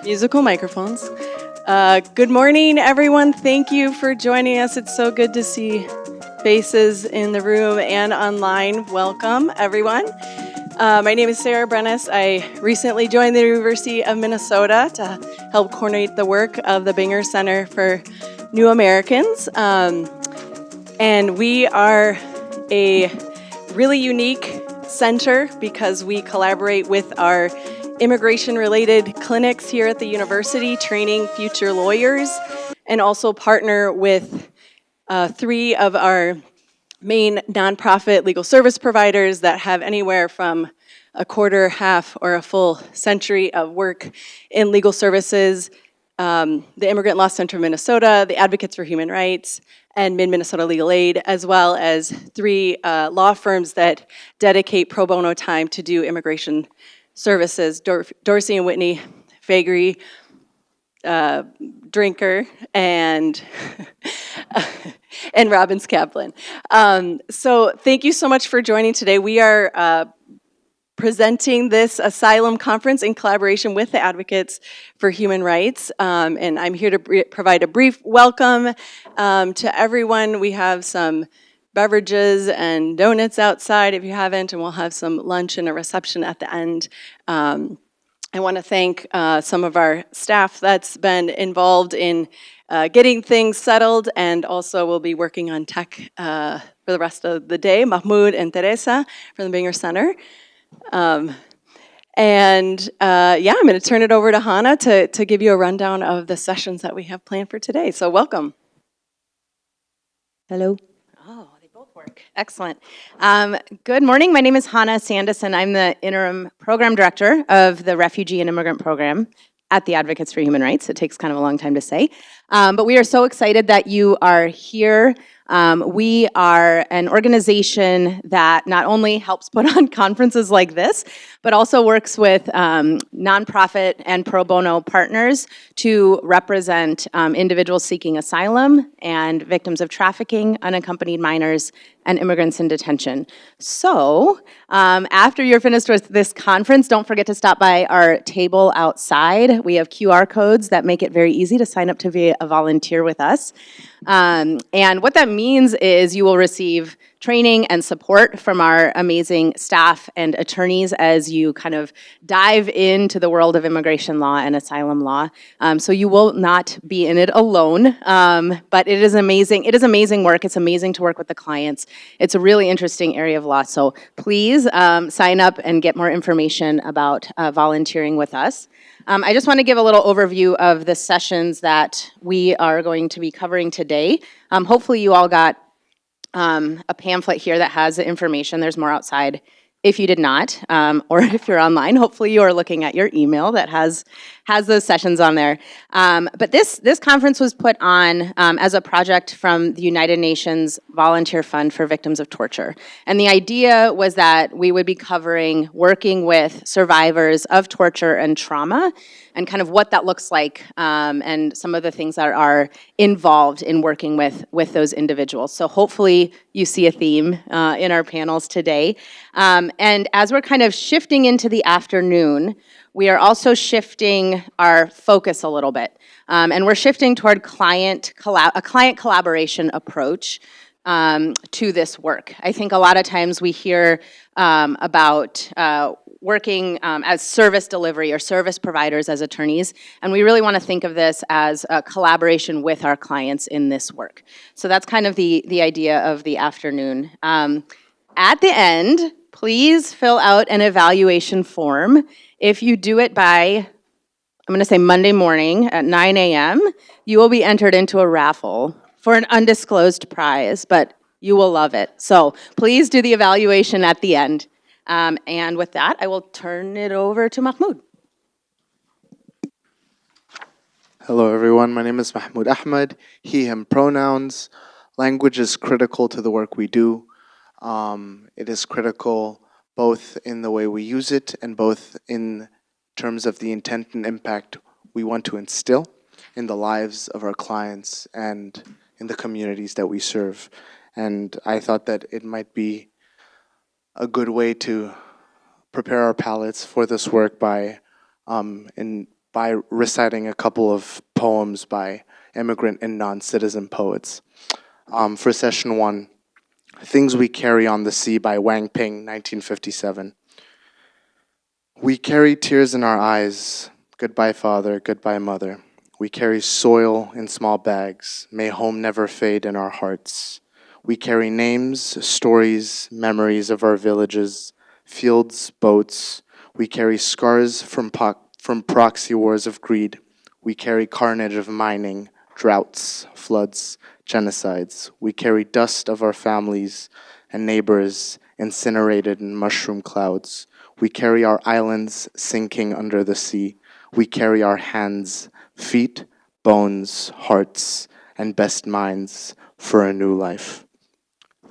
Musical microphones. Good morning, everyone. Thank you for joining us. It's so good to see faces in the room and online. Welcome, everyone. My name is Sarah Brennis. I recently joined the University of Minnesota to help coordinate the work of the Binger Center for New Americans. And we are a really unique center because we collaborate with our immigration-related clinics here at the university, training future lawyers, and also partner with 3 of our main nonprofit legal service providers that have anywhere from a quarter, half, or a full century of work in legal services, the Immigrant Law Center of Minnesota, the Advocates for Human Rights, and Mid-Minnesota Legal Aid, as well as 3 law firms that dedicate pro bono time to do immigration services, Dorsey and Whitney, Fagery, Drinker, and and Robbins Kaplan. So thank you so much for joining today. We are presenting this asylum conference in collaboration with the Advocates for Human Rights, and I'm here to provide a brief welcome to everyone. We have some beverages and donuts outside if you haven't, and we'll have some lunch and a reception at the end. I want to thank some of our staff that's been involved in getting things settled, and also will be working on tech for the rest of the day, Mahmoud and Teresa from the Binger Center. I'm going to turn it over to Hannah to give you a rundown of the sessions that we have planned for today. So welcome. Hello. Oh, they both work. Excellent. Good morning. My name is Hannah Sandison. I'm the interim program director of the Refugee and Immigrant Program at the Advocates for Human Rights. It takes kind of a long time to say. But we are so excited that you are here. We are an organization that not only helps put on conferences like this, but also works with nonprofit and pro bono partners to represent individuals seeking asylum and victims of trafficking, unaccompanied minors, and immigrants in detention. So, after you're finished with this conference, don't forget to stop by our table outside. We have QR codes that make it very easy to sign up to be a volunteer with us. And what that means is you will receive training and support from our amazing staff and attorneys as you kind of dive into the world of immigration law and asylum law. So you will not be in it alone, but it is amazing. It is amazing work. It's amazing to work with the clients. It's a really interesting area of law. So please sign up and get more information about volunteering with us. I just want to give a little overview of the sessions that we are going to be covering today. Hopefully you all got a pamphlet here that has the information. There's more outside if you did not, or if you're online. Hopefully you are looking at your email that has those sessions on there. But this conference was put on as a project from the United Nations Volunteer Fund for Victims of Torture. And the idea was that we would be covering working with survivors of torture and trauma, and kind of what that looks like, and some of the things that are involved in working with those individuals. So hopefully you see a theme in our panels today. And as we're kind of shifting into the afternoon, we are also shifting our focus a little bit. And we're shifting toward a client collaboration approach to this work. I think a lot of times we hear about working as service delivery or service providers as attorneys, and we really want to think of this as a collaboration with our clients in this work. So that's kind of the idea of the afternoon. At the end, please fill out an evaluation form. If you do it by, I'm going to say Monday morning at 9 a.m., you will be entered into a raffle for an undisclosed prize, but you will love it. So please do the evaluation at the end. And with that, I will turn it over to Mahmoud. Hello, everyone. My name is Mahmoud Ahmed, he, him pronouns. Language is critical to the work we do. It is critical both in the way we use it and both in terms of the intent and impact we want to instill in the lives of our clients and in the communities that we serve. And I thought that it might be a good way to prepare our palates for this work by by reciting a couple of poems by immigrant and non-citizen poets. For session 1, Things We Carry on the Sea by Wang Ping, 1957. We carry tears in our eyes. Goodbye, father. Goodbye, mother. We carry soil in small bags. May home never fade in our hearts. We carry names, stories, memories of our villages, fields, boats. We carry scars from proxy wars of greed. We carry carnage of mining, droughts, floods, genocides. We carry dust of our families and neighbors incinerated in mushroom clouds. We carry our islands sinking under the sea. We carry our hands, feet, bones, hearts, and best minds for a new life.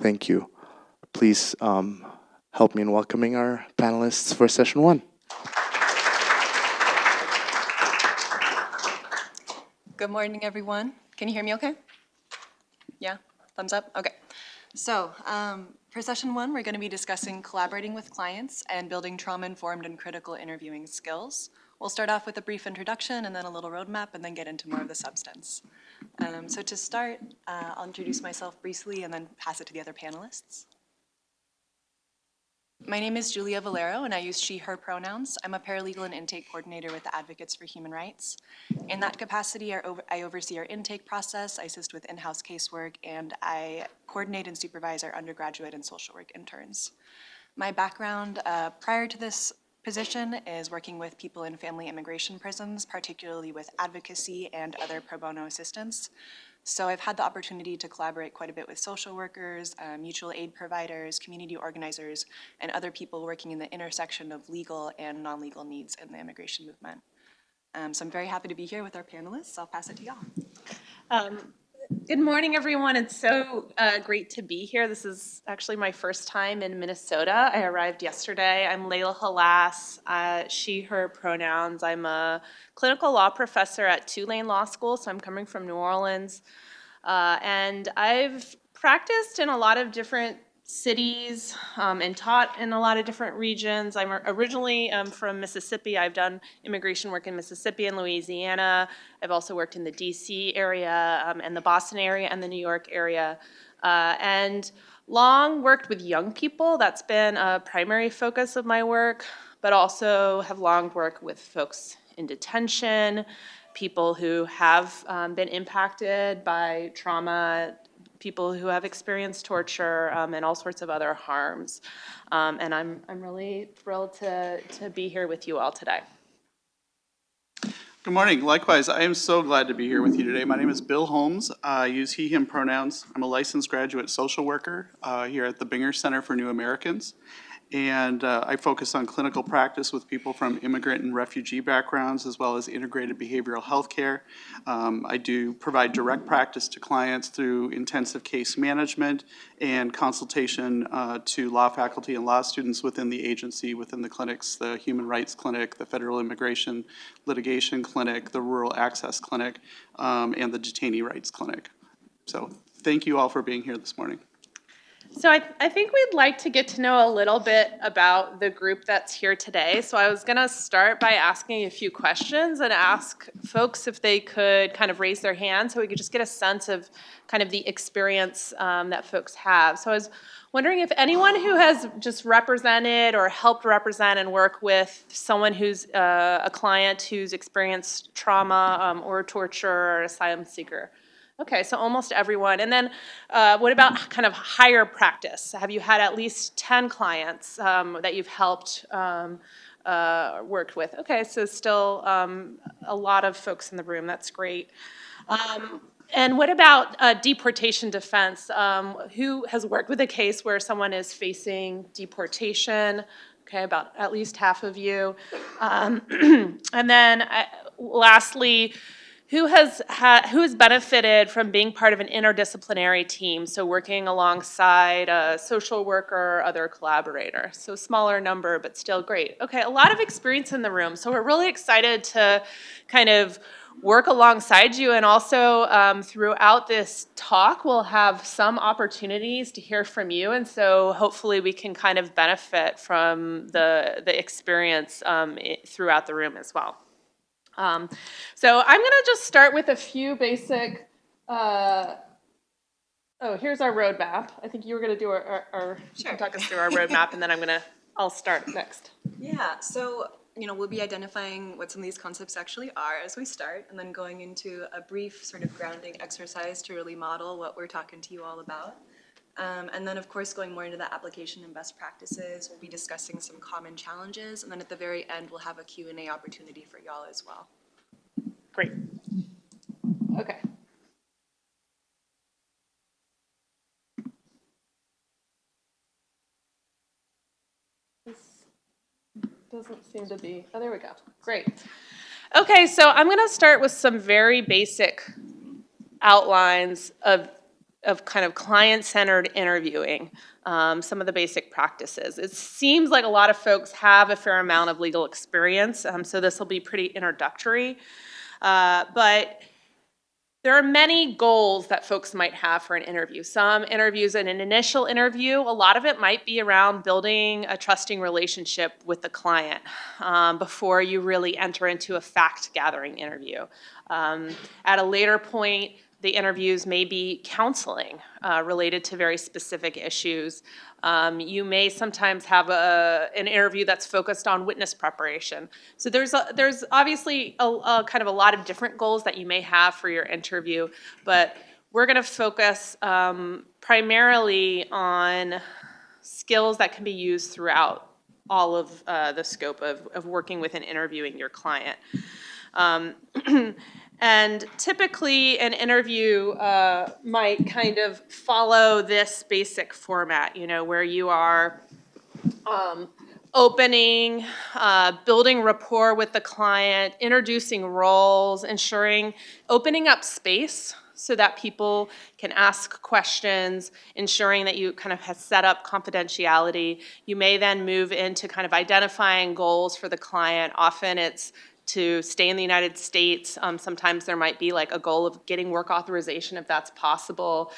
Thank you. Please help me in welcoming our panelists for session 1. Good morning, everyone. Can you hear me okay? Yeah? Thumbs up? Okay. So, for session 1, we're going to be discussing collaborating with clients and building trauma-informed and critical interviewing skills. We'll start off with a brief introduction and then a little roadmap and then get into more of the substance. So to start, I'll introduce myself briefly and then pass it to the other panelists. My name is Julia Valero, and I use she, her pronouns. I'm a paralegal and intake coordinator with the Advocates for Human Rights. In that capacity, I oversee our intake process, I assist with in-house casework, and I coordinate and supervise our undergraduate and social work interns. My background prior to this position is working with people in family immigration prisons, particularly with advocacy and other pro bono assistance. So I've had the opportunity to collaborate quite a bit with social workers, mutual aid providers, community organizers, and other people working in the intersection of legal and non-legal needs in the immigration movement. So I'm very happy to be here with our panelists. I'll pass it to y'all. Good morning, everyone. It's so great to be here. This is actually my first time in Minnesota. I arrived yesterday. I'm Layla Halas, she, her pronouns. I'm a clinical law professor at Tulane Law School, so I'm coming from New Orleans. And I've practiced in a lot of different cities and taught in a lot of different regions. I'm originally from Mississippi. I've done immigration work in Mississippi and Louisiana. I've also worked in the DC area and the Boston area and the New York area. And long worked with young people. That's been a primary focus of my work, but also have long worked with folks in detention, people who have been impacted by trauma, people who have experienced torture, and all sorts of other harms. And I'm really thrilled to be here with you all today. Good morning. Likewise, I am so glad to be here with you today. My name is Bill Holmes. I use he, him pronouns. I'm a licensed graduate social worker here at the Binger Center for New Americans. And I focus on clinical practice with people from immigrant and refugee backgrounds, as well as integrated behavioral health care. I do provide direct practice to clients through intensive case management and consultation to law faculty and law students within the agency, within the clinics, the Human Rights Clinic, the Federal Immigration Litigation Clinic, the Rural Access Clinic, and the Detainee Rights Clinic. So thank you all for being here this morning. So I think we'd like to get to know a little bit about the group that's here today. So I was going to start by asking a few questions and ask folks if they could kind of raise their hand so we could just get a sense of kind of the experience that folks have. So I was wondering if anyone who has just represented or helped represent and work with someone who's a client who's experienced trauma or torture or asylum seeker. Okay, so almost everyone. And then what about kind of higher practice? Have you had at least 10 clients that you've helped worked with? Okay, so still a lot of folks in the room. That's great. And what about deportation defense? Who has worked with a case where someone is facing deportation? Okay, about at least half of you. And then lastly, who has benefited from being part of an interdisciplinary team, so working alongside a social worker or other collaborator? So smaller number, but still great. Okay, a lot of experience in the room, so we're really excited to kind of work alongside you, and also throughout this talk, we'll have some opportunities to hear from you, and so hopefully we can kind of benefit from the experience throughout the room as well. So I'm going to just start with a few basic, here's our roadmap. I think you were going to do you can talk us through our roadmap, and then I'll start next. Yeah, so, we'll be identifying what some of these concepts actually are as we start, and then going into a brief sort of grounding exercise to really model what we're talking to you all about. And then, of course, going more into the application and best practices, we'll be discussing some common challenges, and then at the very end, we'll have a Q&A opportunity for y'all as well. Great. Okay. This doesn't seem to be, oh, there we go. Great. Okay, so I'm going to start with some very basic outlines of kind of client-centered interviewing, some of the basic practices. It seems like a lot of folks have a fair amount of legal experience, so this will be pretty introductory. But there are many goals that folks might have for an interview. Some interviews in an initial interview, a lot of it might be around building a trusting relationship with the client before you really enter into a fact-gathering interview. At a later point, the interviews may be counseling related to very specific issues. You may sometimes have an interview that's focused on witness preparation. So there's obviously a kind of a lot of different goals that you may have for your interview, but we're going to focus primarily on skills that can be used throughout all of the scope of working with and interviewing your client. And typically an interview might kind of follow this basic format, where you are opening, building rapport with the client, introducing roles, opening up space so that people can ask questions, ensuring that you kind of have set up confidentiality. You may then move into kind of identifying goals for the client. Often it's to stay in the United States. Sometimes there might be like a goal of getting work authorization if that's possible.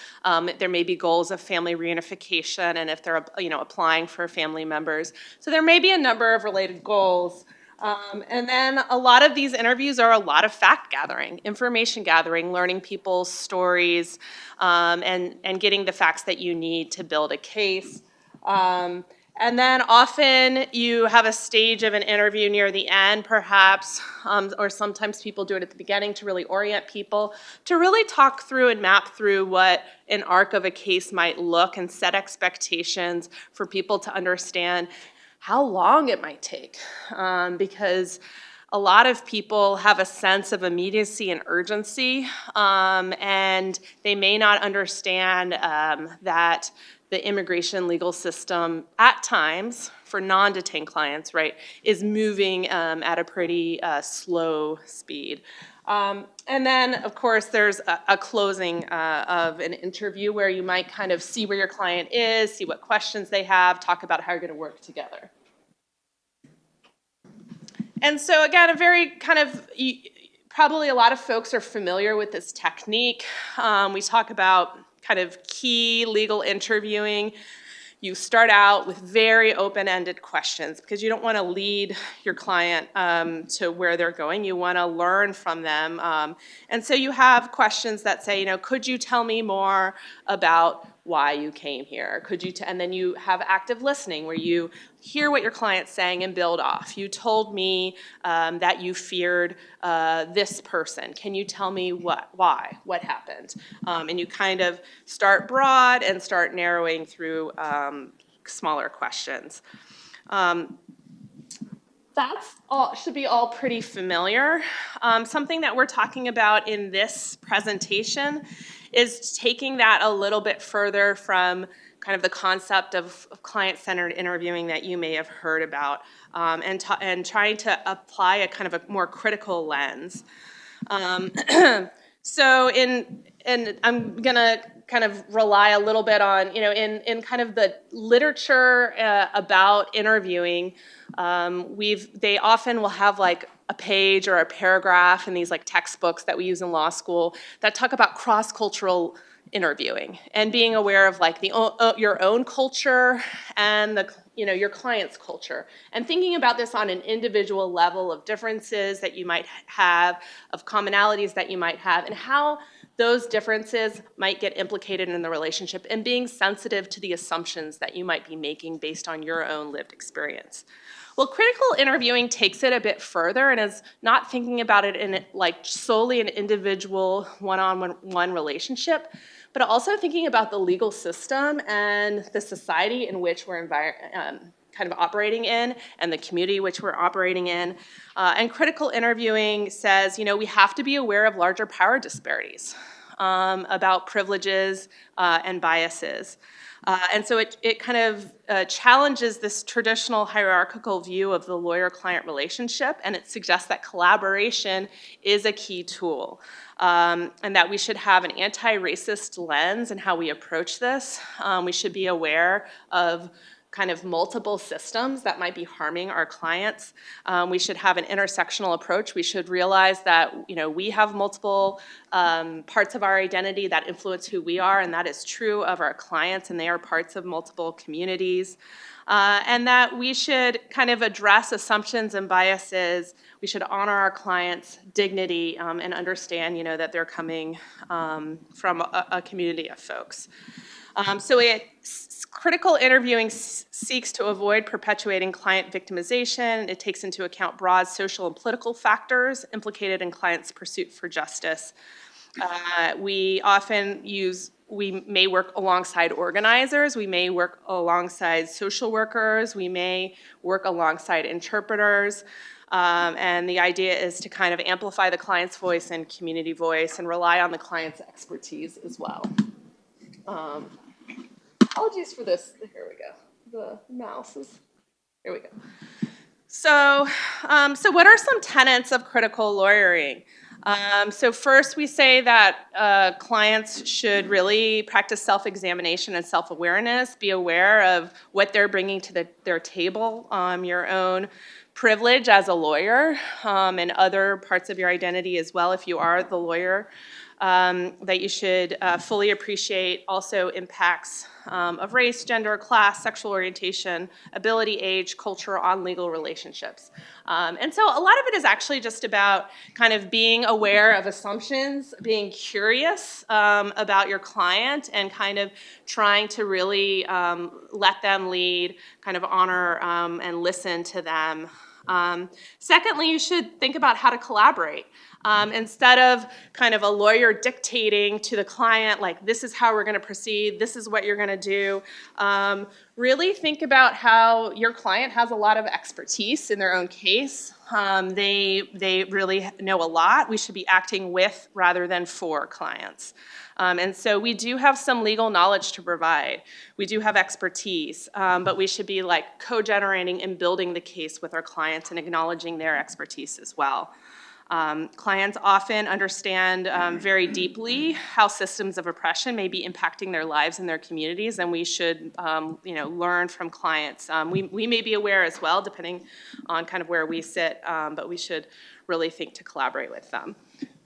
There may be goals of family reunification and if they're applying for family members. So there may be a number of related goals. And then a lot of these interviews are a lot of fact gathering, information gathering, learning people's stories, and getting the facts that you need to build a case. And then often you have a stage of an interview near the end, perhaps, or sometimes people do it at the beginning to really orient people, to really talk through and map through what an arc of a case might look and set expectations for people to understand how long it might take. Because a lot of people have a sense of immediacy and urgency, and they may not understand that the immigration legal system at times for non-detained clients, right, is moving at a pretty slow speed. And then, of course, there's a closing of an interview where you might kind of see where your client is, see what questions they have, talk about how you're going to work together. And so, again, a very kind of, probably a lot of folks are familiar with this technique. We talk about kind of key legal interviewing. You start out with very open-ended questions because you don't want to lead your client to where they're going. You want to learn from them. And so you have questions that say, could you tell me more about why you came here? Could you? And then you have active listening where you hear what your client's saying and build off. You told me that you feared this person. Can you tell me why? What happened? And you kind of start broad and start narrowing through smaller questions. That's all, should be all pretty familiar. Something that we're talking about in this presentation is taking that a little bit further from kind of the concept of client-centered interviewing that you may have heard about, and trying to apply a kind of a more critical lens. So I'm gonna kind of rely a little bit on, in kind of the literature about interviewing, they often will have like a page or a paragraph in these like textbooks that we use in law school that talk about cross-cultural interviewing and being aware of like your own culture and your client's culture, and thinking about this on an individual level of differences that you might have, of commonalities that you might have, and how those differences might get implicated in the relationship, and being sensitive to the assumptions that you might be making based on your own lived experience. Well, critical interviewing takes it a bit further and is not thinking about it in like solely an individual one-on-one relationship, but also thinking about the legal system and the society in which we're kind of operating in, and the community which we're operating in. And critical interviewing says, we have to be aware of larger power disparities, about privileges and biases. And so it kind of challenges this traditional hierarchical view of the lawyer-client relationship, and it suggests that collaboration is a key tool, and that we should have an anti-racist lens in how we approach this. We should be aware of kind of multiple systems that might be harming our clients. We should have an intersectional approach. We should realize that we have multiple parts of our identity that influence who we are, and that is true of our clients, and they are parts of multiple communities. And that we should kind of address assumptions and biases. We should honor our clients' dignity and understand that they're coming from a community of folks. Critical interviewing seeks to avoid perpetuating client victimization. It takes into account broad social and political factors implicated in clients' pursuit for justice. We may work alongside organizers, we may work alongside social workers, we may work alongside interpreters. And the idea is to kind of amplify the client's voice and community voice and rely on the client's expertise as well. Apologies for this. Here we go. The mouse is, here we go. So what are some tenets of critical lawyering? So first we say that clients should really practice self-examination and self-awareness, be aware of what they're bringing to their table, your own privilege as a lawyer, and other parts of your identity as well if you are the lawyer. That you should fully appreciate also impacts of race, gender, class, sexual orientation, ability, age, culture on legal relationships. And so a lot of it is actually just about kind of being aware of assumptions, being curious about your client, and kind of trying to really let them lead, kind of honor and listen to them. Secondly, you should think about how to collaborate. Instead of kind of a lawyer dictating to the client, like, this is how we're going to proceed, this is what you're going to do, really think about how your client has a lot of expertise in their own case. They really know a lot. We should be acting with rather than for clients. And so we do have some legal knowledge to provide. We do have expertise, but we should be like co-generating and building the case with our clients and acknowledging their expertise as well. Clients often understand very deeply how systems of oppression may be impacting their lives and their communities, and we should learn from clients. We may be aware as well, depending on kind of where we sit, but we should really think to collaborate with them.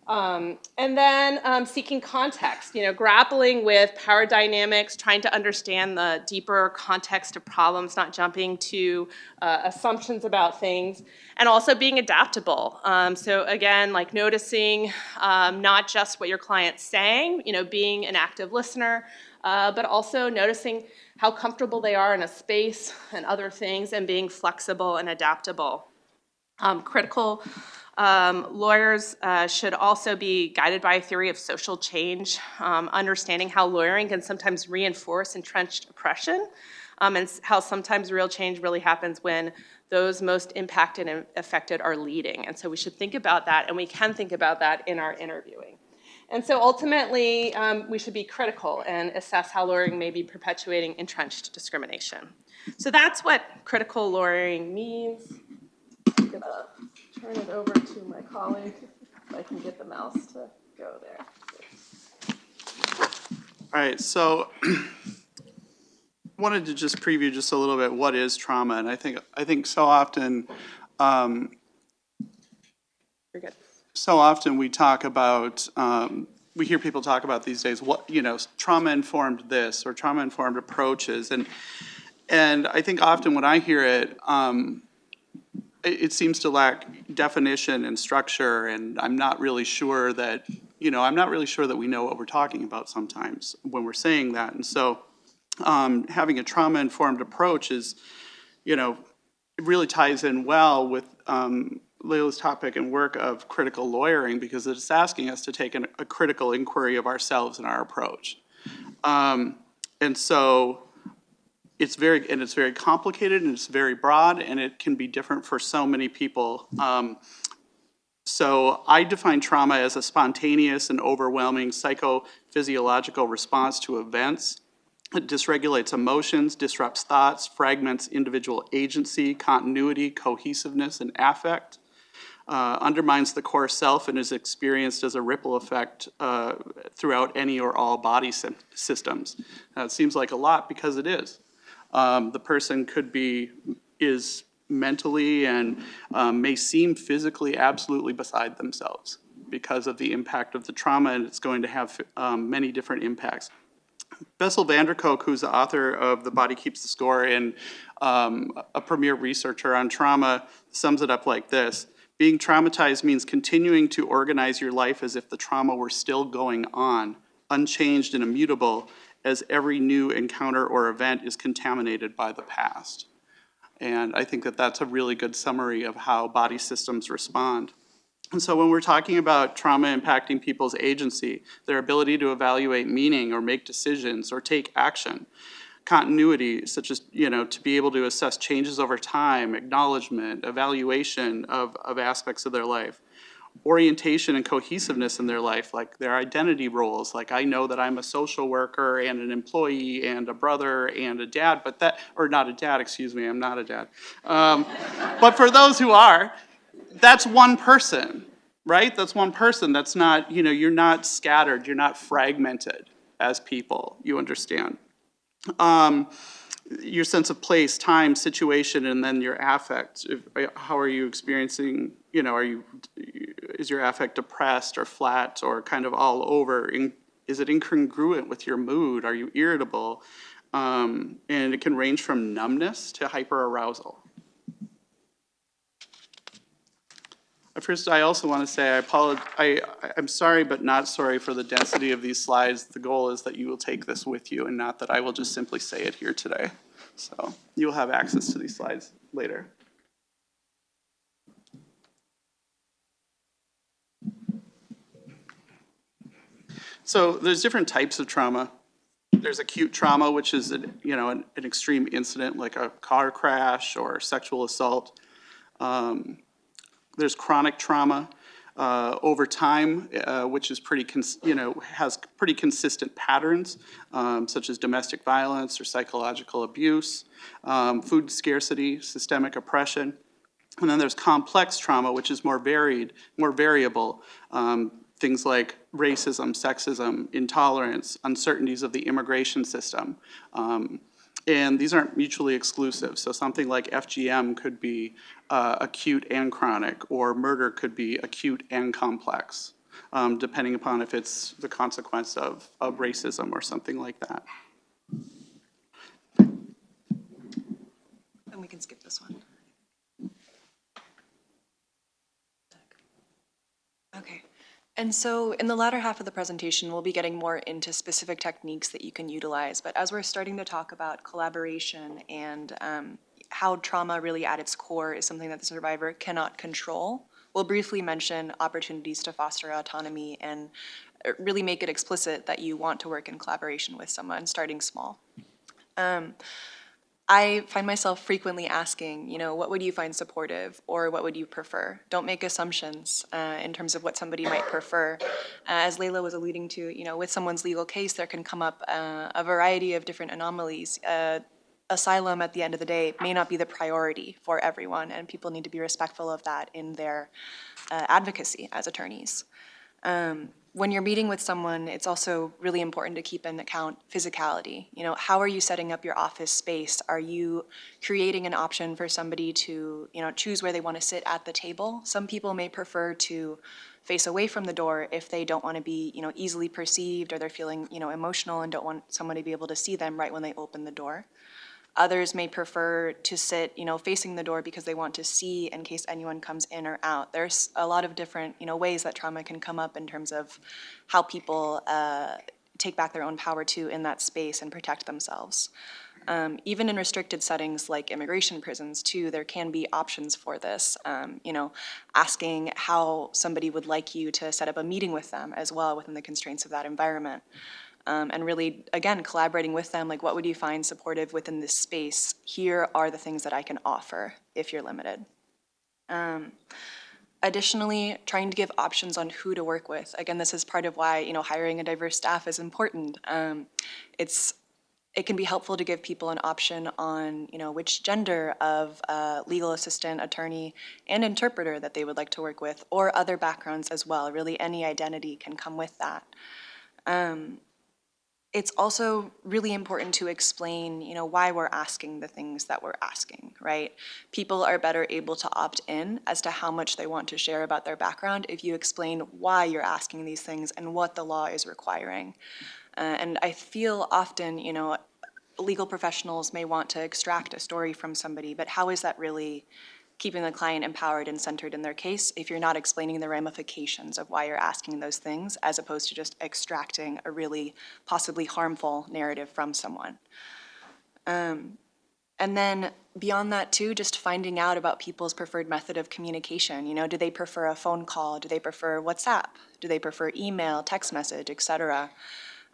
And then seeking context, grappling with power dynamics, trying to understand the deeper context of problems, not jumping to assumptions about things, and also being adaptable. So again, like noticing not just what your client's saying, being an active listener, but also noticing how comfortable they are in a space and other things, and being flexible and adaptable. Critical lawyers should also be guided by a theory of social change, understanding how lawyering can sometimes reinforce entrenched oppression, and how sometimes real change really happens when those most impacted and affected are leading. And so we should think about that, and we can think about that in our interviewing. And so ultimately, we should be critical and assess how lawyering may be perpetuating entrenched discrimination. So that's what critical lawyering means. I'm gonna turn it over to my colleague if I can get the mouse to go there. All right, so wanted to just preview just a little bit what is trauma, and I think so often You're good. so often we talk about we hear people talk about these days, what, trauma-informed this or trauma-informed approaches. And I think often when I hear it, it seems to lack definition and structure, and I'm not really sure that, we know what we're talking about sometimes when we're saying that. And so having a trauma-informed approach is, it really ties in well with Layla's topic and work of critical lawyering, because it's asking us to take a critical inquiry of ourselves and our approach. And so it's very complicated, and it's very broad, and it can be different for so many people. So I define trauma as a spontaneous and overwhelming psychophysiological response to events. It dysregulates emotions, disrupts thoughts, fragments individual agency, continuity, cohesiveness, and affect. Undermines the core self and is experienced as a ripple effect throughout any or all body systems. Now, it seems like a lot because it is. The person is mentally and may seem physically absolutely beside themselves because of the impact of the trauma, and it's going to have many different impacts. Bessel van der Kolk, who's the author of The Body Keeps the Score and a premier researcher on trauma, sums it up like this. Being traumatized means continuing to organize your life as if the trauma were still going on, unchanged and immutable, as every new encounter or event is contaminated by the past. And I think that that's a really good summary of how body systems respond. And so when we're talking about trauma impacting people's agency, their ability to evaluate meaning or make decisions or take action, continuity, such as, to be able to assess changes over time, acknowledgement, evaluation of aspects of their life, orientation and cohesiveness in their life, like their identity roles, like I know that I'm a social worker and an employee and a brother and a dad, or not a dad, excuse me, I'm not a dad. But for those who are, that's one person, right? That's one person. That's not, you're not scattered, you're not fragmented as people, you understand. Your sense of place, time, situation, and then your affect. How are you experiencing, is your affect depressed or flat or kind of all over? Is it incongruent with your mood? Are you irritable? And it can range from numbness to hyperarousal. First, I also want to say I'm sorry, but not sorry for the density of these slides. The goal is that you will take this with you and not that I will just simply say it here today. So you'll have access to these slides later. So there's different types of trauma. There's acute trauma, which is an extreme incident like a car crash or sexual assault. There's chronic trauma over time, which is has pretty consistent patterns, such as domestic violence or psychological abuse, food scarcity, systemic oppression. And then there's complex trauma, which is more variable. Things like racism, sexism, intolerance, uncertainties of the immigration system. And these aren't mutually exclusive. So something like FGM could be acute and chronic, or murder could be acute and complex, depending upon if it's the consequence of racism or something like that. And we can skip this one. Okay. And so in the latter half of the presentation, we'll be getting more into specific techniques that you can utilize. But as we're starting to talk about collaboration and how trauma really at its core is something that the survivor cannot control, we'll briefly mention opportunities to foster autonomy and really make it explicit that you want to work in collaboration with someone, starting small. I find myself frequently asking, what would you find supportive or what would you prefer? Don't make assumptions in terms of what somebody might prefer. As Layla was alluding to, with someone's legal case, there can come up a variety of different anomalies. Asylum, at the end of the day, may not be the priority for everyone, and people need to be respectful of that in their advocacy as attorneys. When you're meeting with someone, it's also really important to keep in account physicality. How are you setting up your office space? Are you creating an option for somebody to, choose where they want to sit at the table? Some people may prefer to face away from the door if they don't want to be, easily perceived, or they're feeling, emotional and don't want someone to be able to see them right when they open the door. Others may prefer to sit, facing the door because they want to see in case anyone comes in or out. There's a lot of different, ways that trauma can come up in terms of how people take back their own power too in that space and protect themselves. Even in restricted settings like immigration prisons too, there can be options for this. Asking how somebody would like you to set up a meeting with them as well within the constraints of that environment. And really, again, collaborating with them, like what would you find supportive within this space? Here are the things that I can offer if you're limited. Additionally, trying to give options on who to work with. Again, this is part of why, hiring a diverse staff is important. It can be helpful to give people an option on, which gender of legal assistant, attorney, and interpreter that they would like to work with, or other backgrounds as well. Really, any identity can come with that. It's also really important to explain, why we're asking the things that we're asking, right? People are better able to opt in as to how much they want to share about their background if you explain why you're asking these things and what the law is requiring. And I feel often, legal professionals may want to extract a story from somebody, but how is that really keeping the client empowered and centered in their case if you're not explaining the ramifications of why you're asking those things, as opposed to just extracting a really possibly harmful narrative from someone. And then beyond that too, just finding out about people's preferred method of communication. Do they prefer a phone call? Do they prefer WhatsApp? Do they prefer email, text message, etc.?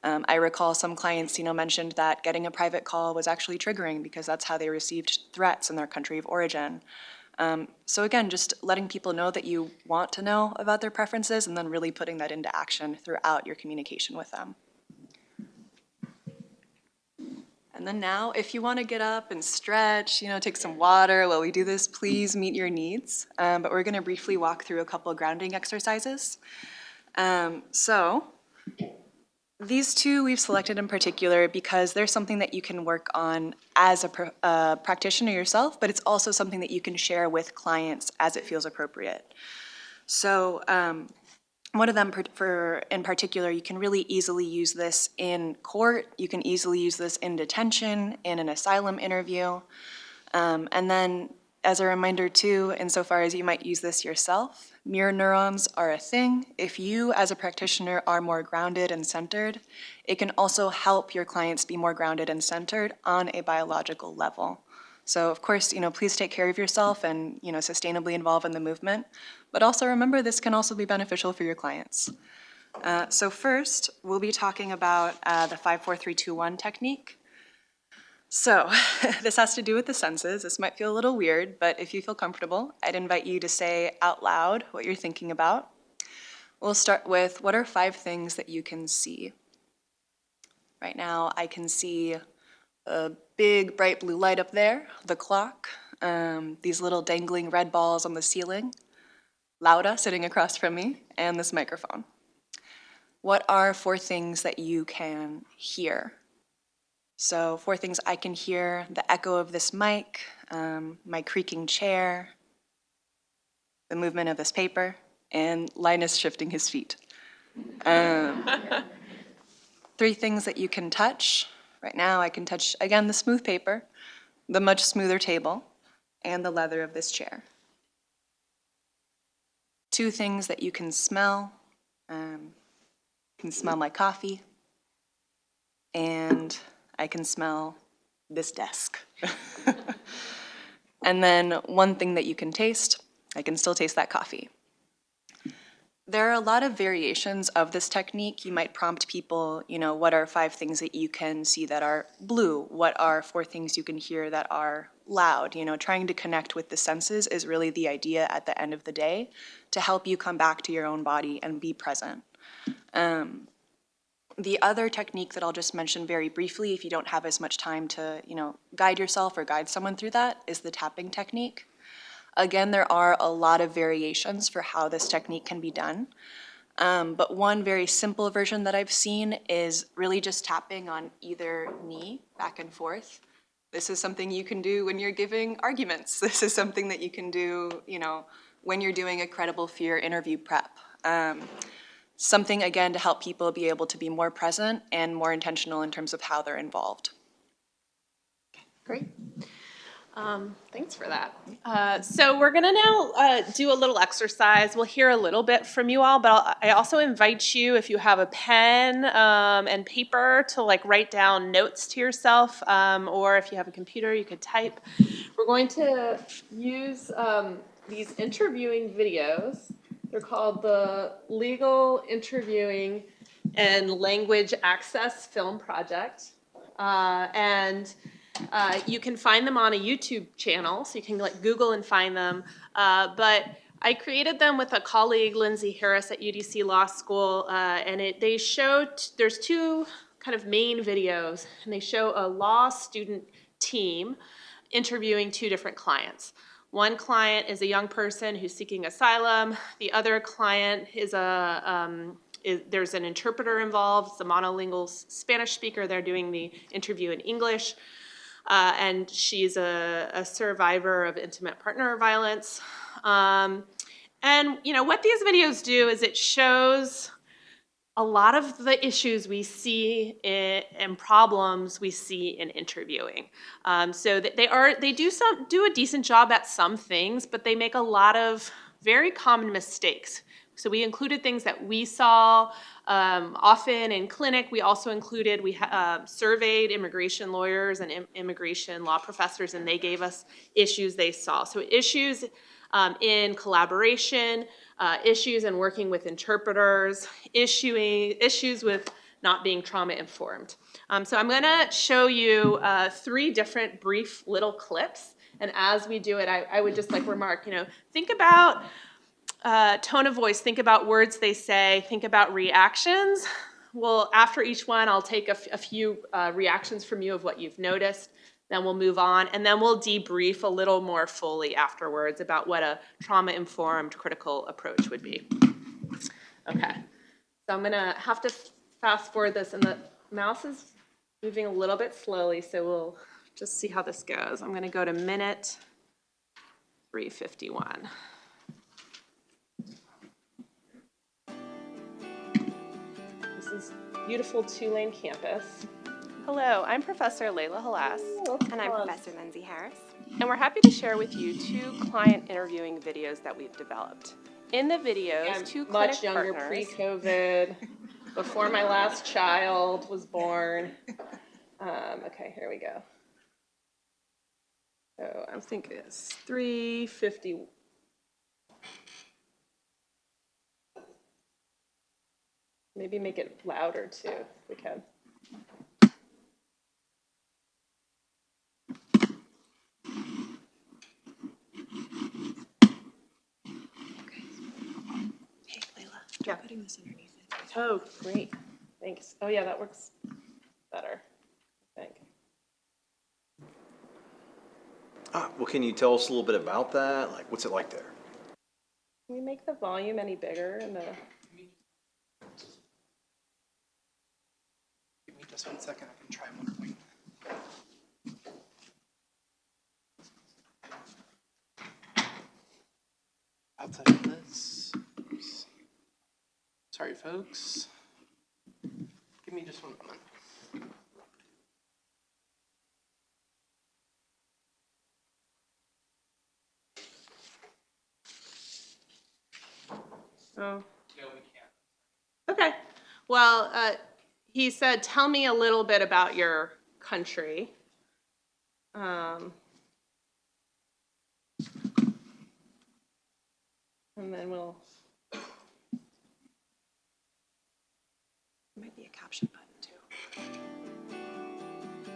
I recall some clients, mentioned that getting a private call was actually triggering because that's how they received threats in their country of origin. So again, just letting people know that you want to know about their preferences and then really putting that into action throughout your communication with them. And then now, if you want to get up and stretch, take some water while we do this, please meet your needs. But we're going to briefly walk through a couple grounding exercises. So these two we've selected in particular because there's something that you can work on as a practitioner yourself, but it's also something that you can share with clients as it feels appropriate. So one of them in particular, you can really easily use this in court, you can easily use this in detention, in an asylum interview, and then as a reminder too, insofar as you might use this yourself, mirror neurons are a thing. If you as a practitioner are more grounded and centered, it can also help your clients be more grounded and centered on a biological level. So of course, please take care of yourself and, sustainably involve in the movement, but also remember this can also be beneficial for your clients. So first, we'll be talking about the 5-4-3-2-1 technique. So this has to do with the senses. This might feel a little weird, but if you feel comfortable, I'd invite you to say out loud what you're thinking about. We'll start with, what are 5 things that you can see? Right now, I can see a big bright blue light up there, the clock, these little dangling red balls on the ceiling, Lauda sitting across from me, and this microphone. What are 4 things that you can hear? So 4 things I can hear: the echo of this mic, my creaking chair, the movement of this paper, and Linus shifting his feet. 3 things that you can touch. Right now I can touch, again, the smooth paper, the much smoother table, and the leather of this chair. 2 things that you can smell. You can smell my coffee, and I can smell this desk. And then 1 thing that you can taste. I can still taste that coffee. There are a lot of variations of this technique. You might prompt people, what are 5 things that you can see that are blue? What are 4 things you can hear that are loud? Trying to connect with the senses is really the idea at the end of the day to help you come back to your own body and be present. The other technique that I'll just mention very briefly, if you don't have as much time to, guide yourself or guide someone through that, is the tapping technique. Again, there are a lot of variations for how this technique can be done. But one very simple version that I've seen is really just tapping on either knee back and forth. This is something you can do when you're giving arguments. This is something that you can do, when you're doing a credible fear interview prep. Something, again, to help people be able to be more present and more intentional in terms of how they're involved. Great. Thanks for that. So we're gonna now do a little exercise. We'll hear a little bit from you all, but I also invite you, if you have a pen and paper, to like write down notes to yourself, or if you have a computer, you could type. We're going to use these interviewing videos. They're called the Legal Interviewing and Language Access Film Project. You can find them on a YouTube channel, so you can like Google and find them. But I created them with a colleague, Lindsay Harris at UDC Law School, and they show, there's two kind of main videos, and they show a law student team interviewing two different clients. One client is a young person who's seeking asylum. The other client is there's an interpreter involved. It's a monolingual Spanish speaker. They're doing the interview in English. And she's a survivor of intimate partner violence. And you know what these videos do is it shows a lot of the issues we see and problems we see in interviewing. So they do a decent job at some things, but they make a lot of very common mistakes. So we included things that we saw often in clinic. We also included, we surveyed immigration lawyers and immigration law professors, and they gave us issues they saw. So issues in collaboration, issues in working with interpreters, issues with not being trauma informed. So I'm gonna show you 3 different brief little clips. And as we do it, I would just like remark, think about tone of voice, think about words they say, think about reactions. Well, after each one, I'll take a few reactions from you of what you've noticed. Then we'll move on, and then we'll debrief a little more fully afterwards about what a trauma-informed critical approach would be. Okay, so I'm gonna have to fast forward this, and the mouse is moving a little bit slowly, so we'll just see how this goes. I'm gonna go to minute 3:51. This is beautiful Tulane campus. Hello, I'm Professor Layla Halas. And I'm Professor Lindsay Harris. And we're happy to share with you 2 client interviewing videos that we've developed. In the videos, 2 clinic much younger, partners. pre-COVID, before my last child was born. Okay, here we go. So I think it's 3:50. Maybe make it louder too, if we can. Hey, Layla, Yeah. putting this underneath it. Oh, great. Thanks. Oh, yeah, that works better, I think. Well, can you tell us a little bit about that? Like, what's it like there? Can we make the volume any bigger? And the... Give me just 1 second, I can try one point. Outside of this. Oops. Sorry, folks. Give me just 1 moment. Oh. No, we can't. Okay. Well, he said, tell me a little bit about your country. And then we'll... Might be a caption button too.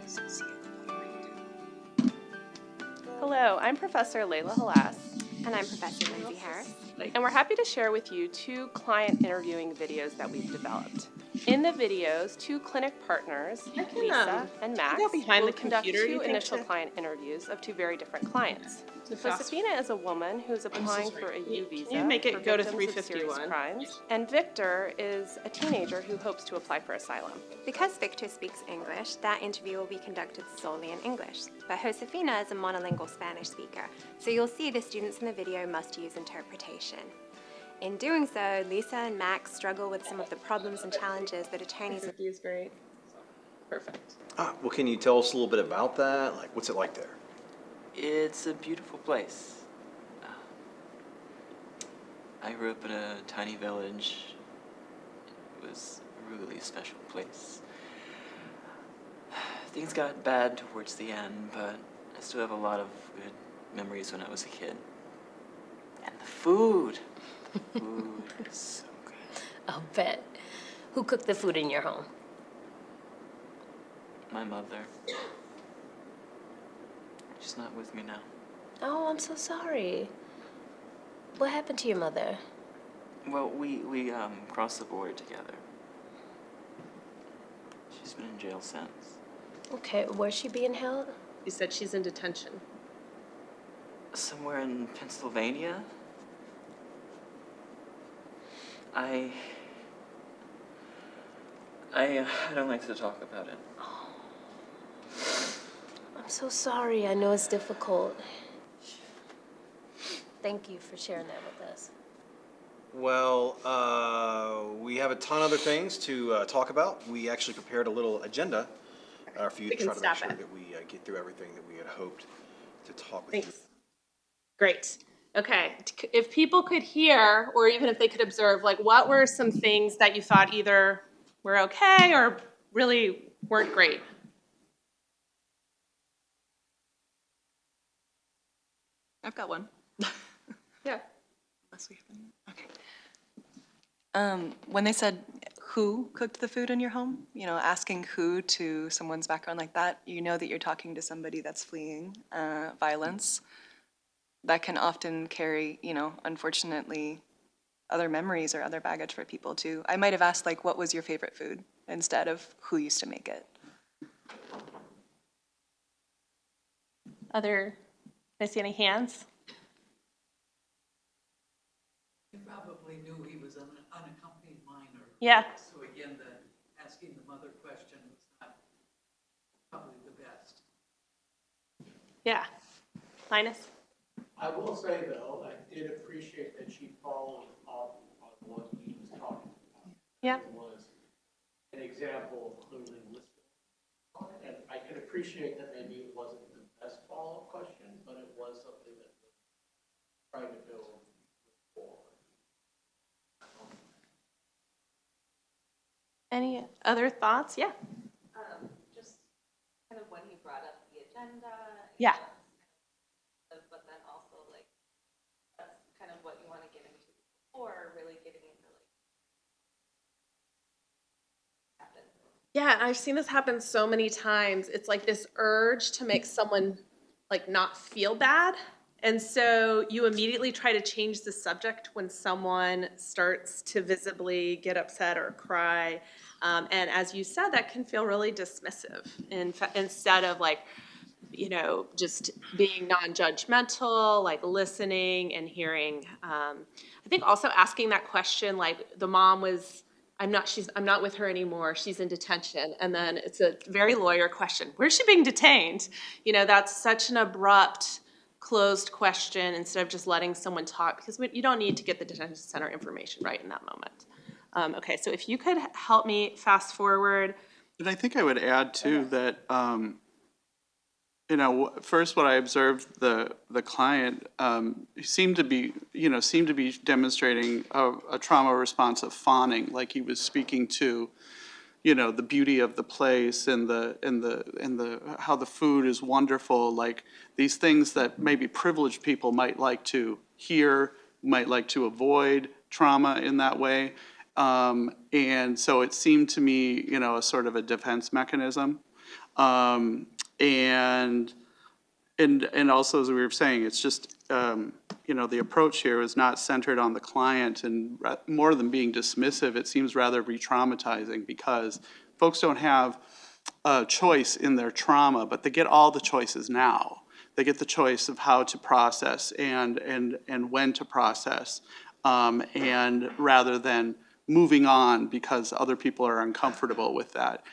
So see at the bottom right. Hello, I'm Professor Layla Halas. And I'm Professor Lindsay Harris. And we're happy to share with you 2 client interviewing videos that we've developed. In the videos, 2 clinic partners, Lisa and Max, will conduct 2 initial client interviews of 2 very different clients. Josefina is a woman who's applying for a U visa Can you make it for go to victims of serious 351? crimes, and Victor is a teenager who hopes to apply for asylum. Because Victor speaks English, that interview will be conducted solely in English. But Josefina is a monolingual Spanish speaker, so you'll see the students in the video must use interpretation. In doing so, Lisa and Max struggle with some of the problems and challenges that attorneys. Fifty is great. Perfect. Well, can you tell us a little bit about that? Like, what's it like there? It's a beautiful place. I grew up in a tiny village. It was a really special place. Things got bad towards the end, but I still have a lot of good memories when I was a kid. And the food. The food is so good. I'll bet. Who cooked the food in your home? My mother. She's not with me now. Oh, I'm so sorry. What happened to your mother? Well, we crossed the border together. She's been in jail since. Okay, where's she being held? You said she's in detention. Somewhere in Pennsylvania. I don't like to talk about it. I'm so sorry. I know it's difficult. Thank you for sharing that with us. Well, we have a ton of other things to talk about. We actually prepared a little agenda for you to try to make sure that we get through everything that we had hoped to talk with you. Thanks. Great. Okay. If people could hear, or even if they could observe, like what were some things that you thought either were okay or really weren't great? I've got one. Yeah. Unless we have any. Okay. When they said who cooked the food in your home, asking who to someone's background like that, you know that you're talking to somebody that's fleeing violence. That can often carry, unfortunately, other memories or other baggage for people too. I might have asked, like, what was your favorite food instead of who used to make it. Can I see any hands? You probably knew he was an unaccompanied minor. Yeah. So again, asking the mother question was not probably the best. Yeah. Linus? I will say, though, I did appreciate that she followed up on what he was talking about. Yeah. It was an example of clearly listening. And I could appreciate that maybe it wasn't the best follow-up question, but it was something that was trying to go forward. Any other thoughts? Yeah. Just kind of when he brought up the agenda. Yeah. But then also like that's kind of what you want to get into before really getting into like happen. Yeah, I've seen this happen so many times. It's like this urge to make someone like not feel bad. And so you immediately try to change the subject when someone starts to visibly get upset or cry. And as you said, that can feel really dismissive instead of like, just being non-judgmental, like listening and hearing. I think also asking that question, like the mom was, I'm not with her anymore. She's in detention. And then it's a very lawyer question. Where's she being detained? That's such an abrupt, closed question instead of just letting someone talk, because you don't need to get the detention center information right in that moment. Okay, so if you could help me fast forward. And I think I would add too that, first what I observed the client seemed to be demonstrating a trauma response of fawning, like he was speaking to, the beauty of the place and the how the food is wonderful, like these things that maybe privileged people might like to hear, might like to avoid trauma in that way. And so it seemed to me, a sort of a defense mechanism. And also, as we were saying, it's just, the approach here is not centered on the client, and more than being dismissive, it seems rather re-traumatizing, because folks don't have a choice in their trauma, but they get all the choices now. They get the choice of how to process and when to process, and rather than moving on because other people are uncomfortable with that.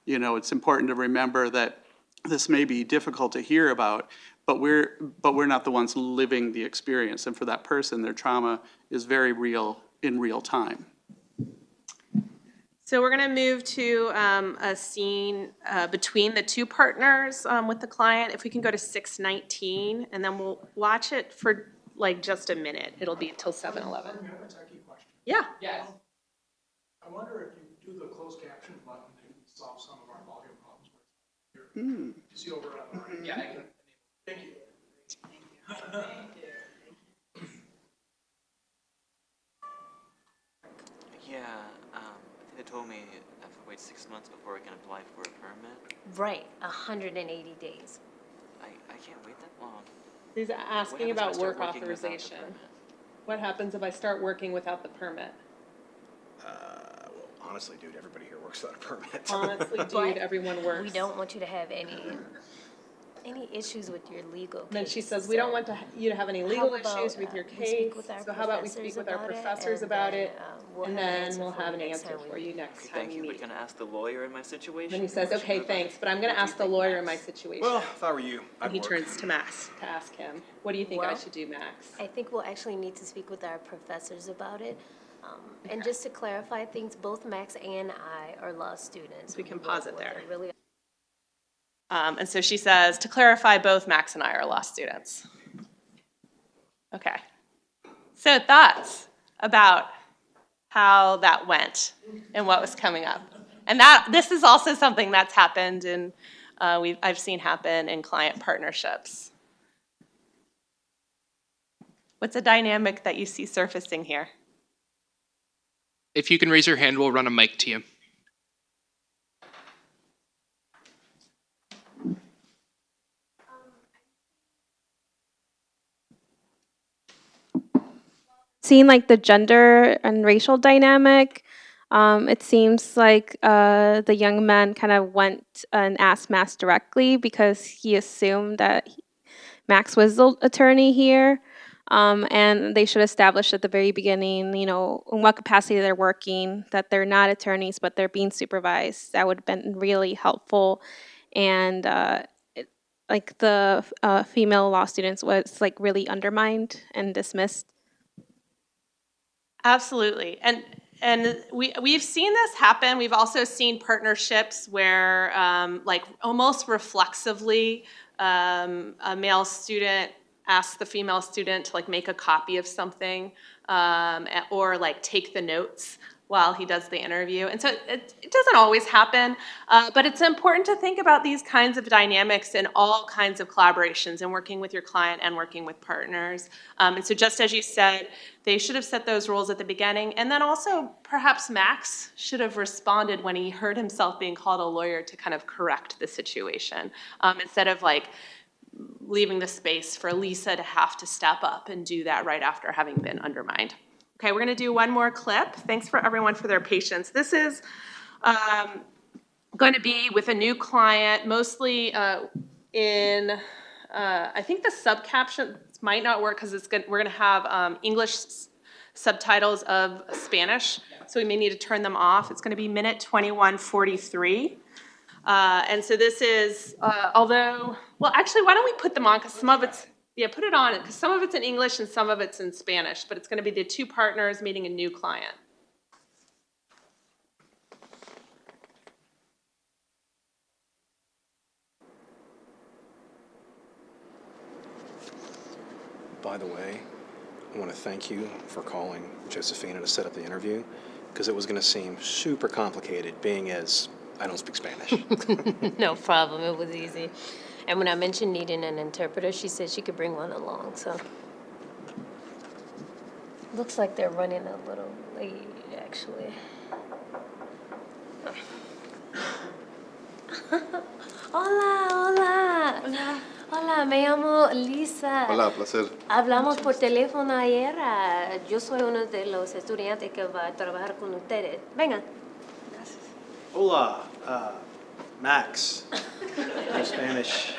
It's important to remember that this may be difficult to hear about, but we're not the ones living the experience. And for that person, their trauma is very real in real time. So we're going to move to a scene between the two partners with the client. If we can go to 6:19, and then we'll watch it for like just a minute. It'll be until 7:11. Yeah. Yes. I wonder if you do the closed caption button, it can solve some of our volume problems. You see over on the right? Yeah, I can. Thank you. Yeah, I think they told me I have to wait 6 months before I can apply for a permit. Right, 180 days. I can't wait that long. He's asking What about happens if I work start working without the authorization. permit? What happens if I start working without the permit? Well, honestly, dude, everybody here works without a permit. Honestly, dude, But everyone works. We don't want you to have any issues with your legal Then case. she says, we don't want you to have any legal How about, issues with your we speak case. with our So how about we professors speak with our about it, professors and about then, it, we'll and have an then answer we'll for have you an next answer time we for meet. you next Okay, time thank we you, meet. but can I ask the lawyer in my situation? Then he says, okay, thanks, but I'm gonna ask the lawyer in my situation. Well, if I were you, I'd And he work. turns to Max to ask him, what do you think I Well, should do, Max? I think we'll actually need to speak with our professors about it. And just to clarify things, both Max and I are law students. We can What- pause it what there. they really And so she says, to clarify, both Max and I are law students. Okay. So thoughts about how that went and what was coming up. And this is also something that's happened and I've seen happen in client partnerships. What's a dynamic that you see surfacing here? If you can raise your hand, we'll run a mic to you. Seeing like the gender and racial dynamic, it seems like the young man kind of went and asked Max directly because he assumed that Max was the attorney here. And they should establish at the very beginning, you know, in what capacity they're working, that they're not attorneys, but they're being supervised. That would have been really helpful. And like the female law students was like really undermined and dismissed. Absolutely. And we've seen this happen. We've also seen partnerships where like almost reflexively a male student asks the female student to like make a copy of something or like take the notes while he does the interview. And so it doesn't always happen, but it's important to think about these kinds of dynamics in all kinds of collaborations and working with your client and working with partners. And so just as you said, they should have set those rules at the beginning. And then also perhaps Max should have responded when he heard himself being called a lawyer to kind of correct the situation instead of like leaving the space for Lisa to have to step up and do that right after having been undermined. Okay, we're gonna do one more clip. Thanks for everyone for their patience. This is going to be with a new client, mostly in, I think the subcaptions might not work because we're gonna have English subtitles of Spanish, so we may need to turn them off. It's gonna be minute 21:43. And so this is, although, well, actually, why don't we put them on, because some of it's, yeah, put it on, because some of it's in English and some of it's in Spanish, but it's gonna be the two partners meeting a new client. By the way, I want to thank you for calling Josefina to set up the interview, because it was going to seem super complicated, being as I don't speak Spanish. No problem, it was easy. And when I mentioned needing an interpreter, she said she could bring one along, so. Looks like they're running a little late, actually. Hola, hola. Hola. Hola, me llamo Lisa. Hola, placer. Hablamos por teléfono ayer. Yo soy uno de los estudiantes que va a trabajar con ustedes. Venga. Hola, Max. No Spanish.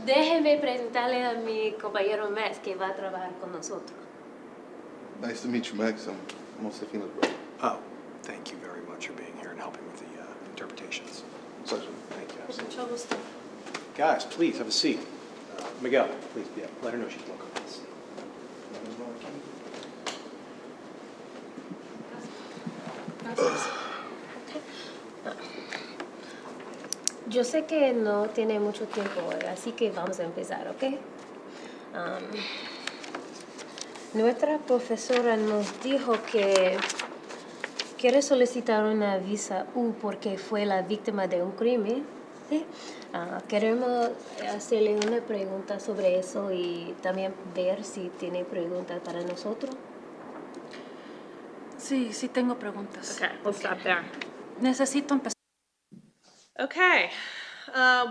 Déjeme presentarle a mi compañero Max que va a trabajar con nosotros. Nice to meet you, Max. I'm Josefina's brother. Oh, thank you very much for being here and helping with the interpretations. Pleasure. Thank you. Mucho gusto. Guys, please have a seat. Miguel, please, yeah, let her know she's welcome. Yo sé que no tiene mucho tiempo hoy, así que vamos a empezar, ¿ok? Nuestra profesora nos dijo que quiere solicitar una visa U porque fue la víctima de un crimen. ¿Sí? Queremos hacerle una pregunta sobre eso y también ver si tiene preguntas para nosotros. Sí, sí tengo preguntas. Okay, we'll stop there. Necesito empezar. Okay,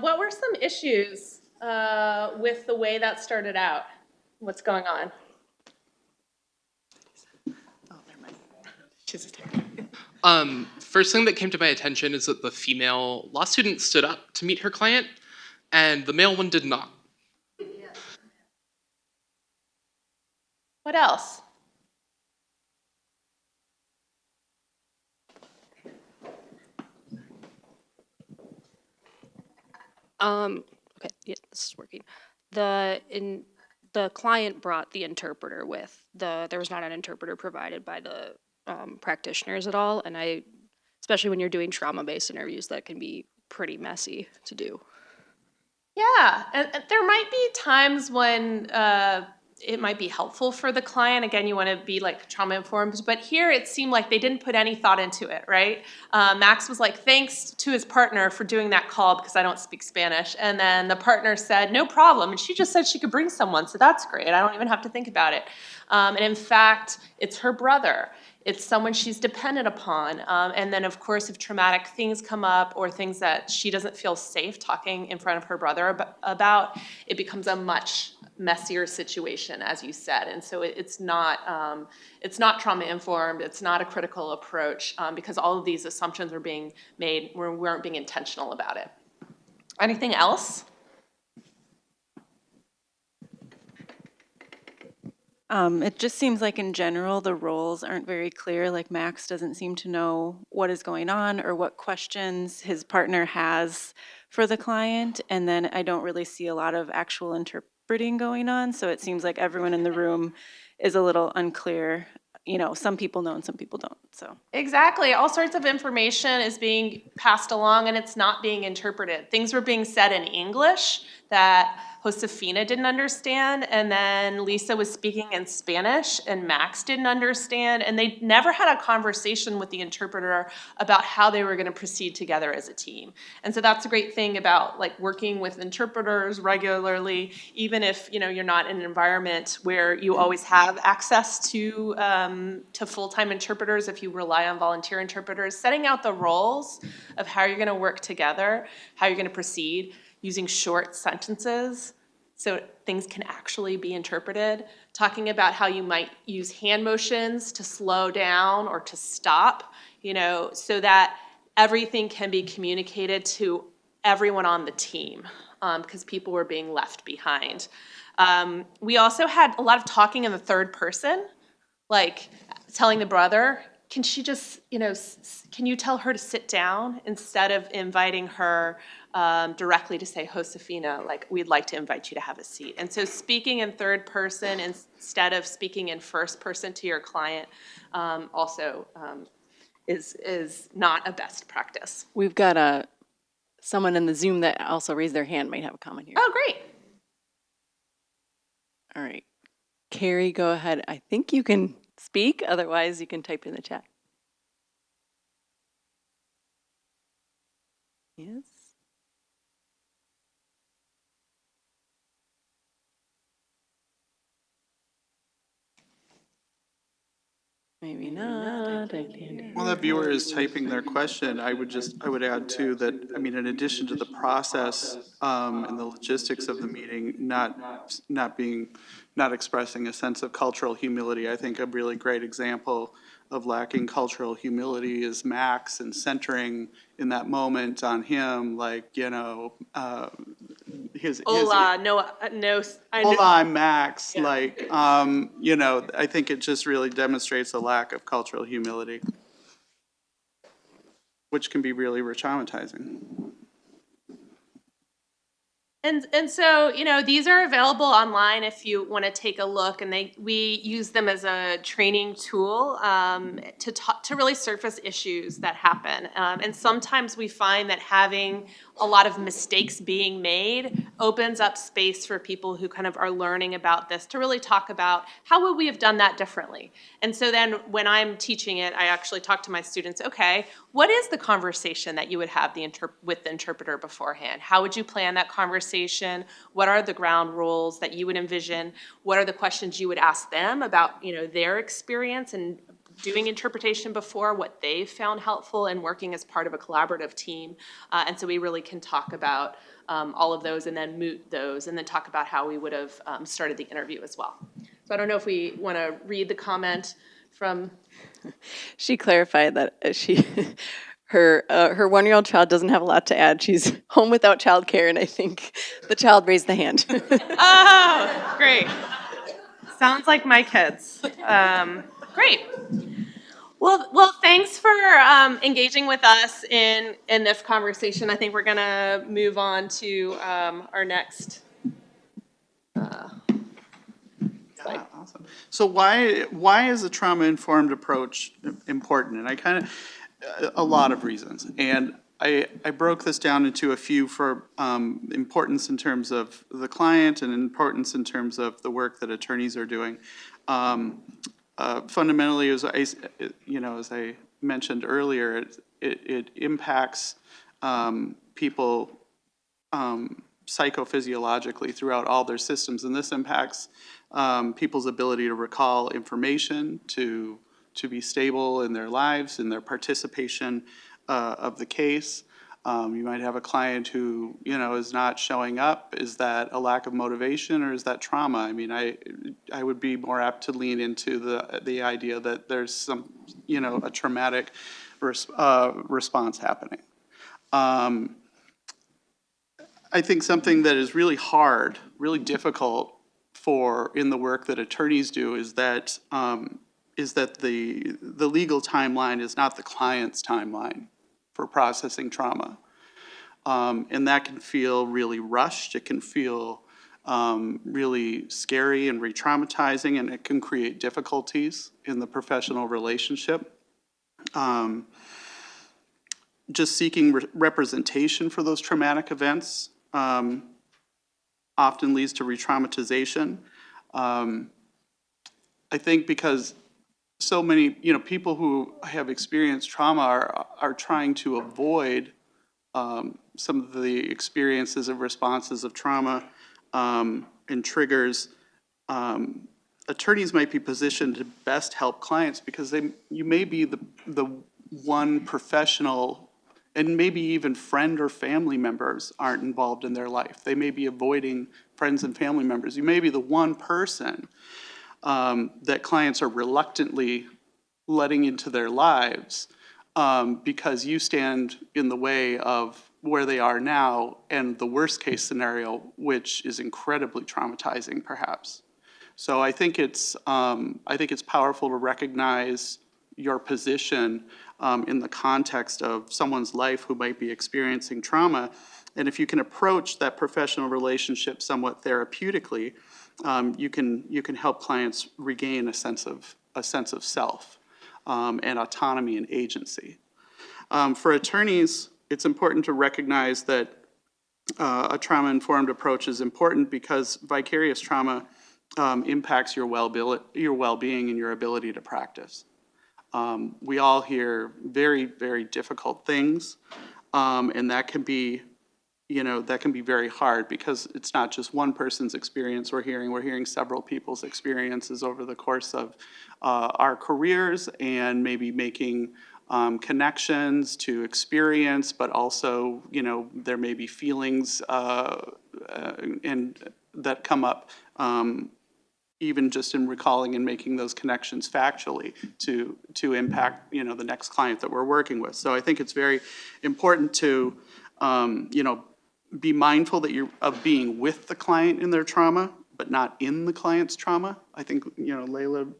what were some issues with the way that started out? What's going on? First thing that came to my attention is that the female law student stood up to meet her client, and the male one did not. What else? Okay, yeah, this is working. The client brought the interpreter with there was not an interpreter provided by the practitioners at all, and especially when you're doing trauma-based interviews, that can be pretty messy to do. Yeah, and there might be times when it might be helpful for the client. Again, you want to be like trauma informed, but here it seemed like they didn't put any thought into it, right? Max was like, thanks to his partner for doing that call because I don't speak Spanish. And then the partner said, no problem. And she just said she could bring someone, so that's great. I don't even have to think about it. And in fact, it's her brother. It's someone she's dependent upon. And then, of course, if traumatic things come up or things that she doesn't feel safe talking in front of her brother about, it becomes a much messier situation, as you said. And so it's not trauma informed. It's not a critical approach because all of these assumptions were being made. We weren't being intentional about it. Anything else? It just seems like in general, the roles aren't very clear. Like Max doesn't seem to know what is going on or what questions his partner has for the client. And then I don't really see a lot of actual interpreting going on. So it seems like everyone in the room is a little unclear. You know, some people know and some people don't, so. Exactly. All sorts of information is being passed along and it's not being interpreted. Things were being said in English that Josefina didn't understand, and then Lisa was speaking in Spanish and Max didn't understand, and they never had a conversation with the interpreter about how they were going to proceed together as a team. And so that's a great thing about like working with interpreters regularly, even if you're not in an environment where you always have access to full-time interpreters. If you rely on volunteer interpreters, setting out the roles of how you're going to work together, how you're going to proceed, using short sentences so things can actually be interpreted, talking about how you might use hand motions to slow down or to stop, so that everything can be communicated to everyone on the team, because people were being left behind. We also had a lot of talking in the third person, like telling the brother, can she just, can you tell her to sit down instead of inviting her directly to say, Josefina, like, we'd like to invite you to have a seat. And so speaking in third person instead of speaking in first person to your client also is not a best practice. We've got someone in the Zoom that also raised their hand, might have a comment here. Oh, great. All right. Carrie, go ahead. I think you can speak, otherwise you can type in the chat. Yes. Maybe not. While that viewer is typing their question, I would add too that, in addition to the process and the logistics of the meeting, not expressing a sense of cultural humility, I think a really great example of lacking cultural humility is Max, and centering in that moment on him, like, Hola, no, hold on, Max. Yeah. Like, I think it just really demonstrates a lack of cultural humility, which can be really traumatizing. And so, these are available online if you want to take a look, and we use them as a training tool to really surface issues that happen. And sometimes we find that having a lot of mistakes being made opens up space for people who kind of are learning about this to really talk about how would we have done that differently. And so then when I'm teaching it, I actually talk to my students, okay, what is the conversation that you would have with the interpreter beforehand? How would you plan that conversation? What are the ground rules that you would envision? What are the questions you would ask them about, their experience and doing interpretation before, what they've found helpful and working as part of a collaborative team. And so we really can talk about all of those and then moot those and then talk about how we would have started the interview as well. So I don't know if we want to read the comment from... She clarified that her 1-year-old child doesn't have a lot to add. She's home without childcare, and I think the child raised the hand. Oh, great. Sounds like my kids. Great. Well, thanks for engaging with us in this conversation. I think we're going to move on to our next slide. Yeah, awesome. So why is a trauma-informed approach important? And a lot of reasons. And I broke this down into a few for importance in terms of the client and importance in terms of the work that attorneys are doing. Fundamentally, as I mentioned earlier, it impacts people psychophysiologically throughout all their systems, and this impacts people's ability to recall information, to be stable in their lives, in their participation of the case. You might have a client who, is not showing up. Is that a lack of motivation or is that trauma? I mean, I would be more apt to lean into the idea that there's some, a traumatic response happening. I think something that is really hard, really difficult in the work that attorneys do is that the legal timeline is not the client's timeline for processing trauma. And that can feel really rushed. It can feel really scary and re-traumatizing, and it can create difficulties in the professional relationship. Just seeking representation for those traumatic events often leads to re-traumatization. I think because so many people who have experienced trauma are trying to avoid some of the experiences and responses of trauma and triggers. Attorneys might be positioned to best help clients because you may be the one professional, and maybe even friend or family members aren't involved in their life. They may be avoiding friends and family members. You may be the one person that clients are reluctantly letting into their lives because you stand in the way of where they are now and the worst case scenario, which is incredibly traumatizing perhaps. So I think it's powerful to recognize your position in the context of someone's life who might be experiencing trauma. And if you can approach that professional relationship somewhat therapeutically, you can help clients regain a sense of self and autonomy and agency. For attorneys, it's important to recognize that a trauma-informed approach is important because vicarious trauma impacts your well-being and your ability to practice. We all hear very, very difficult things, and that can be very hard because it's not just one person's experience we're hearing several people's experiences over the course of our careers and maybe making connections to experience, but also, there may be feelings and that come up even just in recalling and making those connections factually to impact, the next client that we're working with. So I think it's very important to, be mindful that you're of being with the client in their trauma, but not in the client's trauma. I think, Layla,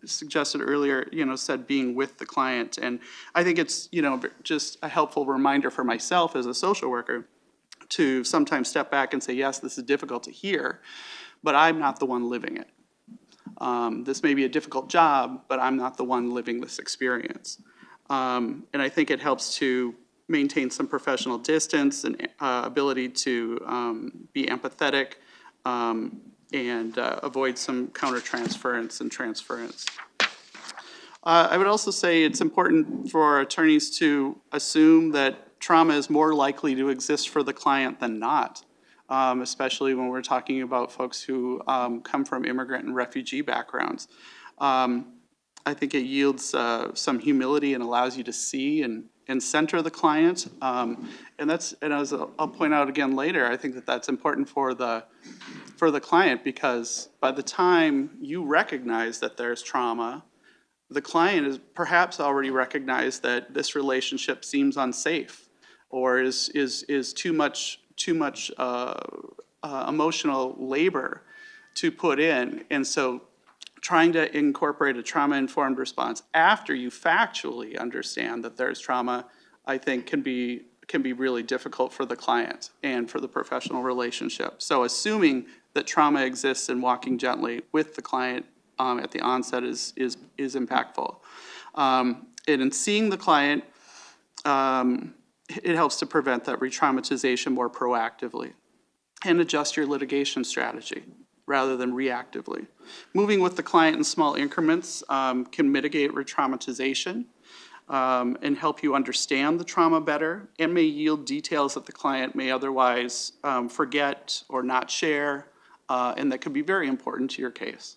suggested earlier, said being with the client. And I think it's, just a helpful reminder for myself as a social worker to sometimes step back and say, yes, this is difficult to hear, but I'm not the one living it. This may be a difficult job, but I'm not the one living this experience. And I think it helps to maintain some professional distance and ability to be empathetic and avoid some countertransference and transference. I would also say it's important for attorneys to assume that trauma is more likely to exist for the client than not, especially when we're talking about folks who come from immigrant and refugee backgrounds. I think it yields some humility and allows you to see and center the client. And as I'll point out again later, I think that that's important for the client, because by the time you recognize that there's trauma, the client is perhaps already recognized that this relationship seems unsafe or is too much emotional labor to put in. And so trying to incorporate a trauma-informed response after you factually understand that there's trauma, I think can be really difficult for the client and for the professional relationship. So assuming that trauma exists and walking gently with the client at the onset is impactful. And in seeing the client, it helps to prevent that re-traumatization more proactively and adjust your litigation strategy rather than reactively. Moving with the client in small increments can mitigate re-traumatization and help you understand the trauma better, and may yield details that the client may otherwise forget or not share, and that could be very important to your case.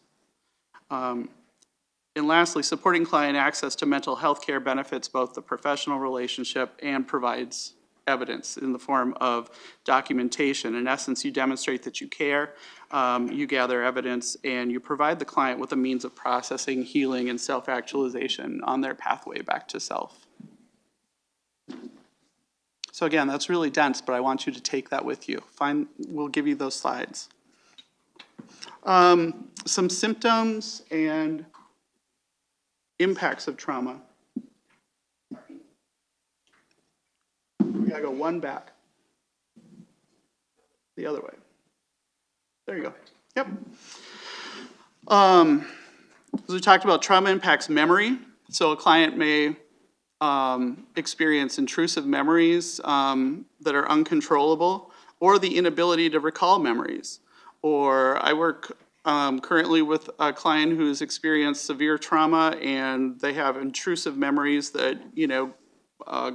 And lastly, supporting client access to mental health care benefits both the professional relationship and provides evidence in the form of documentation. In essence, you demonstrate that you care, you gather evidence, and you provide the client with a means of processing, healing, and self-actualization on their pathway back to self. So again, that's really dense, but I want you to take that with you. We'll give you those slides. Some symptoms and impacts of trauma. We gotta go one back. The other way. There you go. Yep. As we talked about, trauma impacts memory. So a client may experience intrusive memories that are uncontrollable, or the inability to recall memories. Or I work currently with a client who's experienced severe trauma, and they have intrusive memories that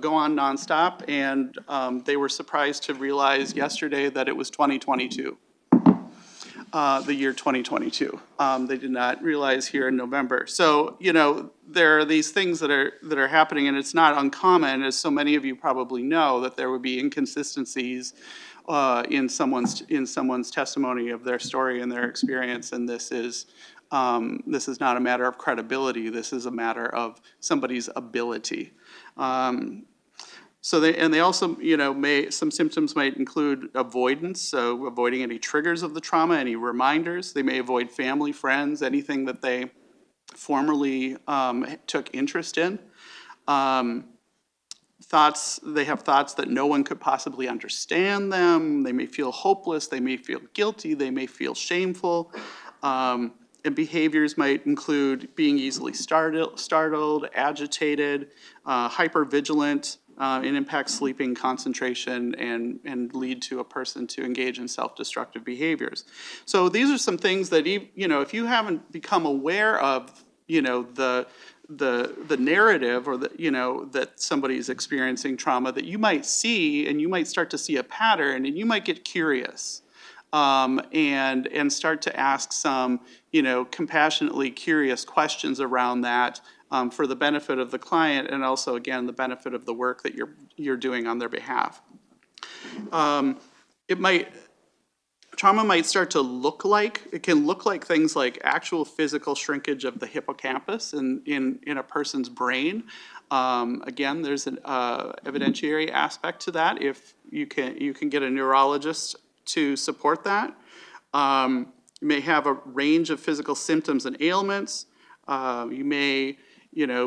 go on nonstop, and they were surprised to realize yesterday that it was 2022, the year 2022. They did not realize here in November. So there are these things that are happening, and it's not uncommon, as so many of you probably know, that there would be inconsistencies in someone's testimony of their story and their experience, and this is not a matter of credibility. This is a matter of somebody's ability. So they also, some symptoms might include avoidance, so avoiding any triggers of the trauma, any reminders. They may avoid family, friends, anything that they formerly took interest in. They have thoughts that no one could possibly understand them. They may feel hopeless. They may feel guilty. They may feel shameful. And behaviors might include being easily startled, agitated, hypervigilant, and impact sleeping, concentration, and lead to a person to engage in self-destructive behaviors. So these are some things that, if you haven't become aware of, the narrative, or that somebody's experiencing trauma, that you might see, and you might start to see a pattern, and you might get curious. And start to ask some, compassionately curious questions around that, for the benefit of the client, and also, again, the benefit of the work that you're doing on their behalf. Trauma might start to look like things like actual physical shrinkage of the hippocampus in a person's brain. Again, there's an evidentiary aspect to that. If you can get a neurologist to support that. You may have a range of physical symptoms and ailments. You may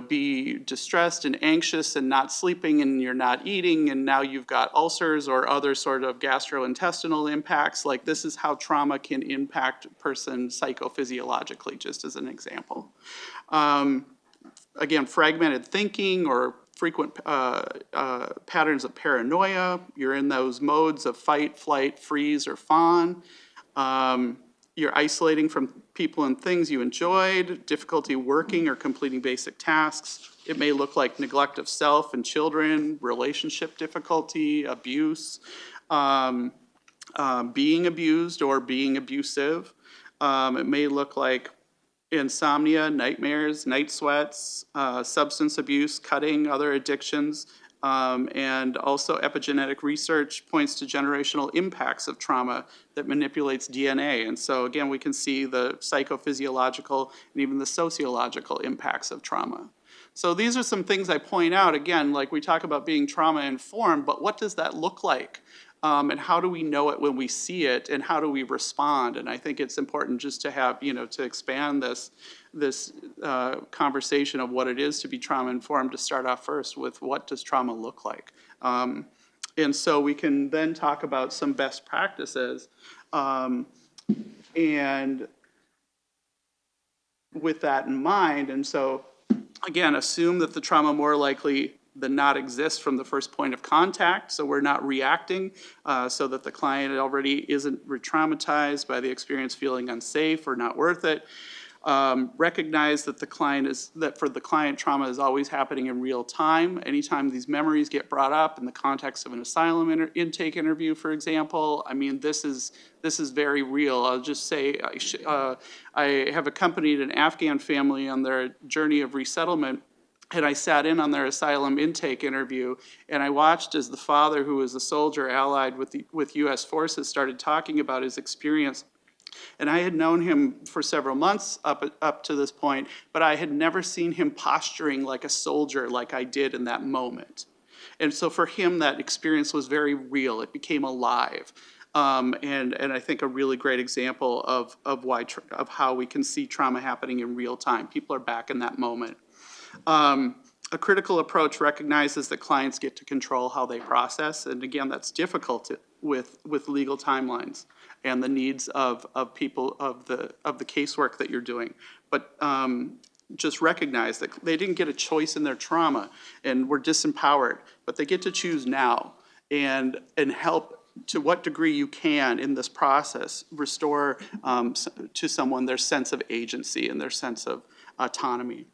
be distressed and anxious and not sleeping and you're not eating and now you've got ulcers or other sort of gastrointestinal impacts. Like this is how trauma can impact a person psychophysiologically, just as an example. Again, fragmented thinking or frequent patterns of paranoia. You're in those modes of fight, flight, freeze, or fawn. You're isolating from people and things you enjoyed, difficulty working or completing basic tasks. It may look like neglect of self and children, relationship difficulty, abuse, being abused or being abusive. It may look like insomnia, nightmares, night sweats, substance abuse, cutting, other addictions, and also epigenetic research points to generational impacts of trauma that manipulates DNA. And so again, we can see the psychophysiological and even the sociological impacts of trauma. So these are some things I point out, again, like we talk about being trauma informed, but what does that look like? And how do we know it when we see it, and how do we respond? And I think it's important just to have, to expand this conversation of what it is to be trauma informed, to start off first with what does trauma look like? And so we can then talk about some best practices. And with that in mind, and so again, assume that the trauma more likely than not exists from the first point of contact, so we're not reacting, so that the client already isn't re-traumatized by the experience feeling unsafe or not worth it. Recognize that for the client, trauma is always happening in real time. Anytime these memories get brought up in the context of an asylum intake interview, for example, I mean, this is very real. I'll just say, I have accompanied an Afghan family on their journey of resettlement, and I sat in on their asylum intake interview, and I watched as the father, who was a soldier allied with U.S. forces, started talking about his experience. And I had known him for several months up to this point, but I had never seen him posturing like a soldier like I did in that moment. And so for him, that experience was very real. It became alive. And I think a really great example of how we can see trauma happening in real time. People are back in that moment. A critical approach recognizes that clients get to control how they process, and again, that's difficult with legal timelines and the needs of people of the casework that you're doing. But just recognize that they didn't get a choice in their trauma and were disempowered, but they get to choose now and help to what degree you can in this process restore to someone their sense of agency and their sense of autonomy.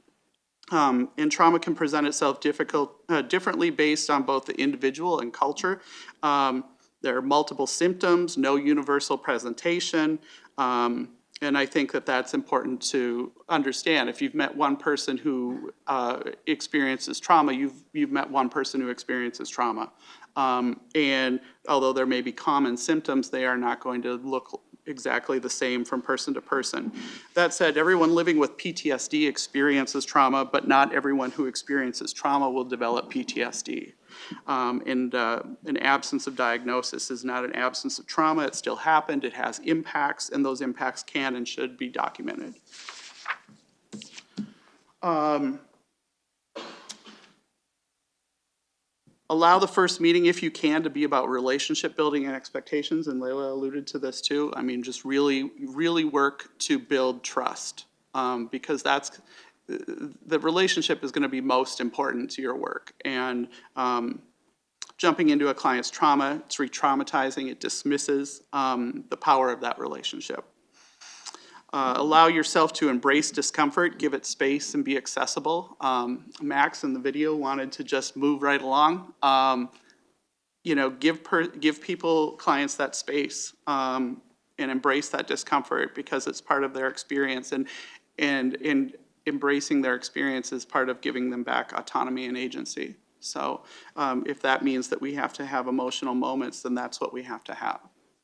And trauma can present itself differently based on both the individual and culture. There are multiple symptoms, no universal presentation, and I think that that's important to understand. If you've met one person who experiences trauma, you've met one person who experiences trauma. And although there may be common symptoms, they are not going to look exactly the same from person to person. That said, everyone living with PTSD experiences trauma, but not everyone who experiences trauma will develop PTSD. And an absence of diagnosis is not an absence of trauma. It still happened. It has impacts, and those impacts can and should be documented. Allow the first meeting, if you can, to be about relationship building and expectations, and Layla alluded to this too. I mean, just really, really work to build trust, because that's, the relationship is gonna be most important to your work. And jumping into a client's trauma, it's re-traumatizing, it dismisses the power of that relationship. Allow yourself to embrace discomfort, give it space, and be accessible. Max in the video wanted to just move right along. Give clients that space, and embrace that discomfort, because it's part of their experience, and embracing their experience is part of giving them back autonomy and agency. So if that means that we have to have emotional moments, then that's what we have to have.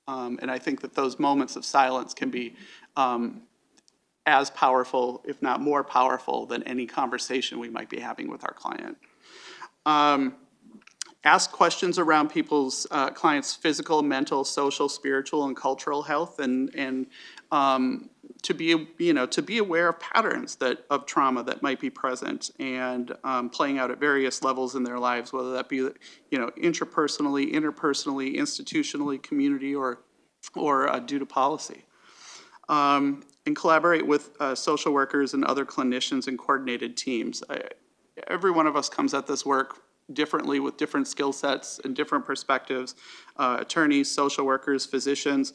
And I think that those moments of silence can be as powerful, if not more powerful, than any conversation we might be having with our client. Ask questions around clients' physical, mental, social, spiritual, and cultural health, and to be aware of patterns of trauma that might be present and playing out at various levels in their lives, whether that be intrapersonally, interpersonally, institutionally, community, or due to policy. And collaborate with social workers and other clinicians in coordinated teams. Every one of us comes at this work differently with different skill sets and different perspectives. Attorneys, social workers, physicians,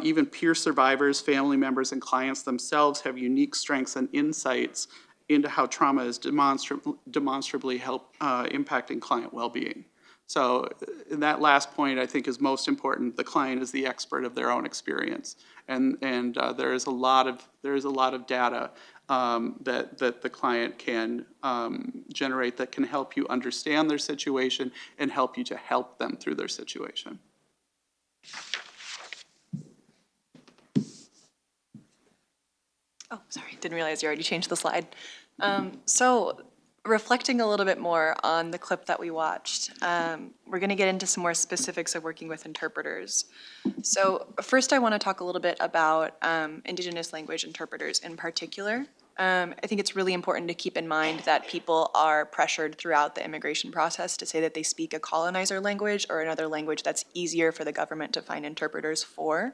even peer survivors, family members, and clients themselves have unique strengths and insights into how trauma is demonstrably impacting client well-being. So that last point, I think, is most important. The client is the expert of their own experience, and there is a lot of data that the client can generate that can help you understand their situation and help you to help them through their situation. Oh, sorry, didn't realize you already changed the slide. So reflecting a little bit more on the clip that we watched, we're going to get into some more specifics of working with interpreters. So first I want to talk a little bit about Indigenous language interpreters in particular. I think it's really important to keep in mind that people are pressured throughout the immigration process to say that they speak a colonizer language or another language that's easier for the government to find interpreters for.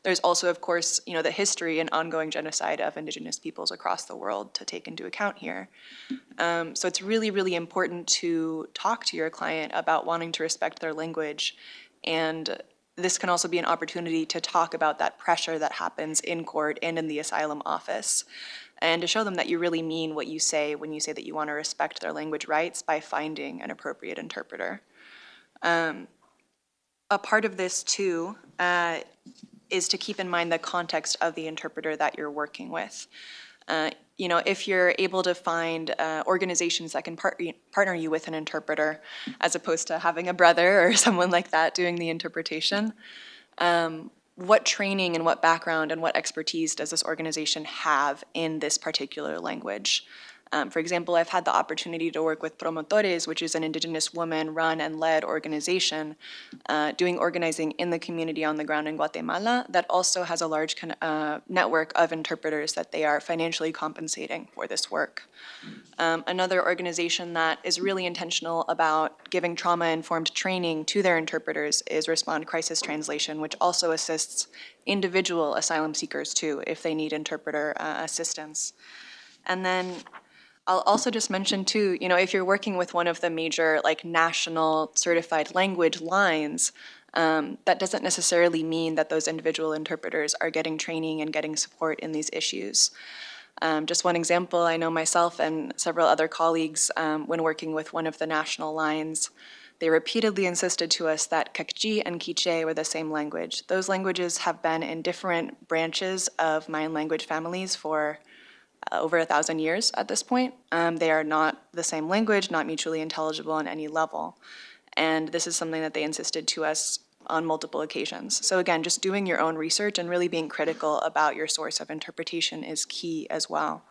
There's also, of course, the history and ongoing genocide of Indigenous peoples across the world to take into account here. So it's really, really important to talk to your client about wanting to respect their language. And this can also be an opportunity to talk about that pressure that happens in court and in the asylum office, and to show them that you really mean what you say when you say that you want to respect their language rights by finding an appropriate interpreter. A part of this, too, is to keep in mind the context of the interpreter that you're working with. If you're able to find organizations that can partner you with an interpreter, as opposed to having a brother or someone like that doing the interpretation, what training and what background and what expertise does this organization have in this particular language? For example, I've had the opportunity to work with Promotores, which is an Indigenous woman-run and led organization doing organizing in the community on the ground in Guatemala that also has a large network of interpreters that they are financially compensating for this work. Another organization that is really intentional about giving trauma-informed training to their interpreters is Respond Crisis Translation, which also assists individual asylum seekers too if they need interpreter assistance. And then I'll also just mention too, if you're working with one of the major national certified language lines, that doesn't necessarily mean that those individual interpreters are getting training and getting support in these issues. Just one example, I know myself and several other colleagues, when working with one of the national lines, they repeatedly insisted to us that Kakchi and Quiche were the same language. Those languages have been in different branches of Mayan language families for over 1,000 years at this point. They are not the same language, not mutually intelligible on any level. And this is something that they insisted to us on multiple occasions. So again, just doing your own research and really being critical about your source of interpretation is key as well.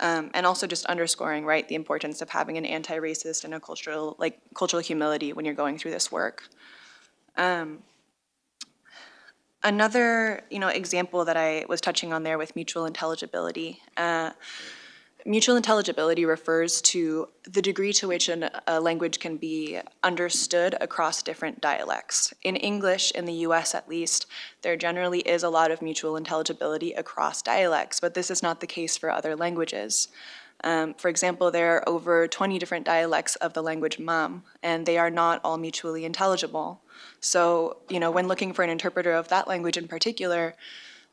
And also just underscoring, right, the importance of having an anti-racist and a cultural humility when you're going through this work. Another, example that I was touching on there with mutual intelligibility. Mutual intelligibility refers to the degree to which a language can be understood across different dialects. In English, in the US at least, there generally is a lot of mutual intelligibility across dialects, but this is not the case for other languages. For example, there are over 20 different dialects of the language Mam, and they are not all mutually intelligible. So, when looking for an interpreter of that language in particular,